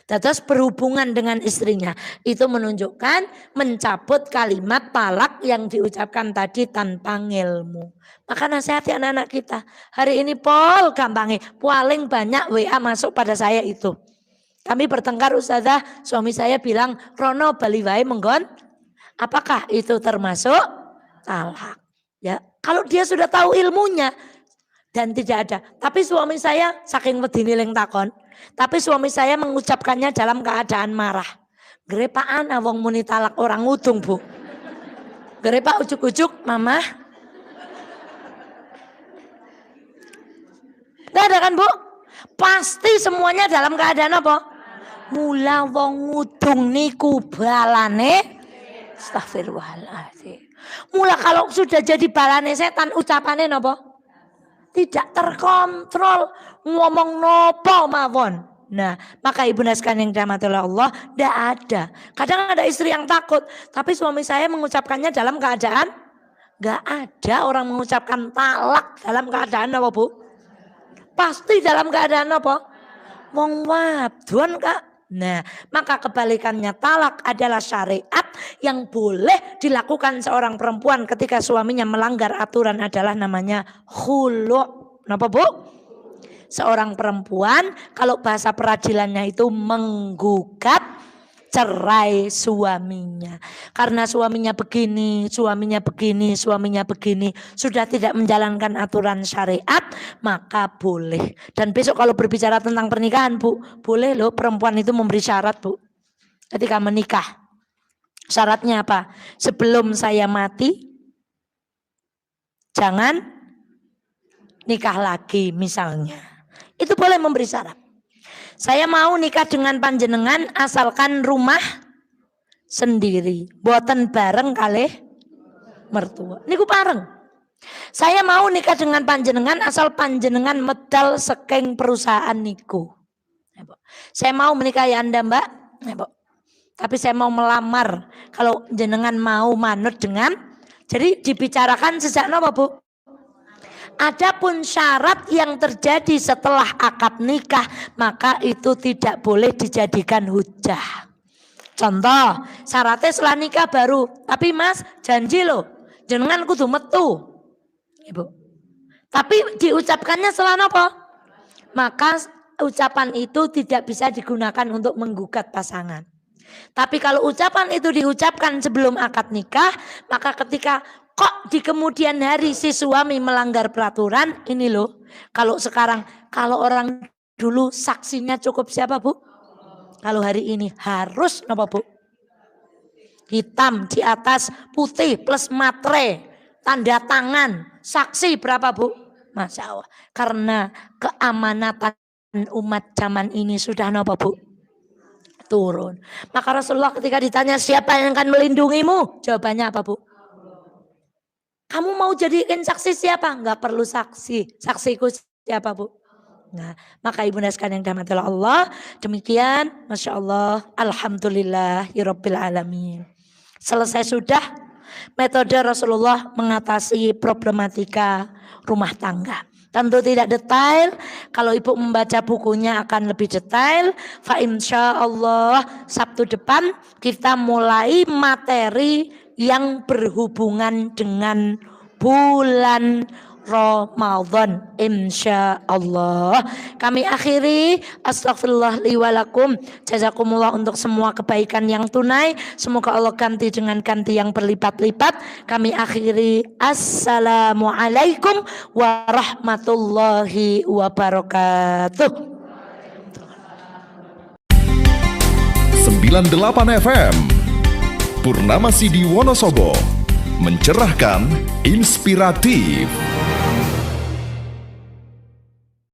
Terus berhubungan dengan istrinya. Itu menunjukkan mencabut kalimat talak yang diucapkan tadi tanpa ilmu. Maka nasihati anak-anak kita. Hari ini Pol gampangnya. Paling banyak WA masuk pada saya itu. Kami bertengkar Ustazah. Suami saya bilang, Rono bali wae menggon. Apakah itu termasuk talak? Ya, kalau dia sudah tahu ilmunya dan tidak ada. Tapi suami saya saking wedine ling takon, tapi suami saya mengucapkannya dalam keadaan marah. Gerepaan wong muni talak orang ngudung, Bu. Gerepak ujuk-ujuk, Mama. ada kan Bu? Pasti semuanya dalam keadaan apa? Mula wong ngudung niku balane astagfirullahaladzim. Mula kalau sudah jadi balane setan ucapannya napa? Tidak terkontrol, ngomong nopo mawon. Nah, maka ibu sekalian yang dirahmati oleh Allah, tidak ada. Kadang ada istri yang takut, tapi suami saya mengucapkannya dalam keadaan nggak ada orang mengucapkan talak dalam keadaan apa Bu? Pasti dalam keadaan apa? Wong wadon Kak. Nah, maka kebalikannya talak adalah syariat yang boleh dilakukan seorang perempuan ketika suaminya melanggar aturan adalah namanya khulu'. Kenapa Bu? Seorang perempuan kalau bahasa peradilannya itu menggugat cerai suaminya. Karena suaminya begini, sudah tidak menjalankan aturan syariat, maka boleh. Dan besok kalau berbicara tentang pernikahan Bu, boleh loh perempuan itu memberi syarat Bu. Ketika menikah. Syaratnya apa? Sebelum saya mati, jangan nikah lagi misalnya. Itu boleh memberi syarat. Saya mau nikah dengan panjenengan asalkan rumah sendiri. Boten bareng kalih mertua. Niku bareng. Saya mau nikah dengan panjenengan asal panjenengan medal saking perusahaan niku. Saya mau menikahi Anda Mbak. Tapi saya mau melamar. Kalau jenengan mau manut dengan. Jadi dibicarakan sejak napa Bu? Adapun syarat yang terjadi setelah akad nikah maka itu tidak boleh dijadikan hujah. Contoh, syaratnya setelah nikah baru, tapi Mas janji loh, jenengan kudu metu. Ibu. Tapi diucapkannya setelah apa? Maka ucapan itu tidak bisa digunakan untuk menggugat pasangan. Tapi kalau ucapan itu diucapkan sebelum akad nikah, maka ketika kok di kemudian hari si suami melanggar peraturan, ini loh. Kalau sekarang, kalau orang dulu saksinya cukup siapa Bu? Kalau hari ini harus apa Bu? Hitam di atas putih plus matre, tanda tangan, saksi berapa Bu? Masya Allah. Karena keamanatan umat zaman ini sudah apa Bu? Turun. Maka Rasulullah ketika ditanya siapa yang akan melindungimu? Jawabannya apa Bu? Kamu mau jadikan saksi siapa? Enggak perlu saksi. Saksiku siapa Bu? Nah, maka ibu sekalian yang dirahmati Allah, demikian, masya Allah, alhamdulillah, Rabbil alamin. Selesai sudah metode Rasulullah mengatasi problematika rumah tangga. Tentu tidak detail. Kalau ibu membaca bukunya akan lebih detail. Fa insya Allah Sabtu depan kita mulai materi yang berhubungan dengan bulan Ramadan insya Allah. Kami akhiri astagfirullah li walakum, jazakumullah untuk semua kebaikan yang tunai, semoga Allah ganti dengan ganti yang berlipat-lipat. Kami akhiri assalamualaikum warahmatullahi wabarakatuh. 98 FM Purnama Sidi Wonosobo, mencerahkan, inspiratif.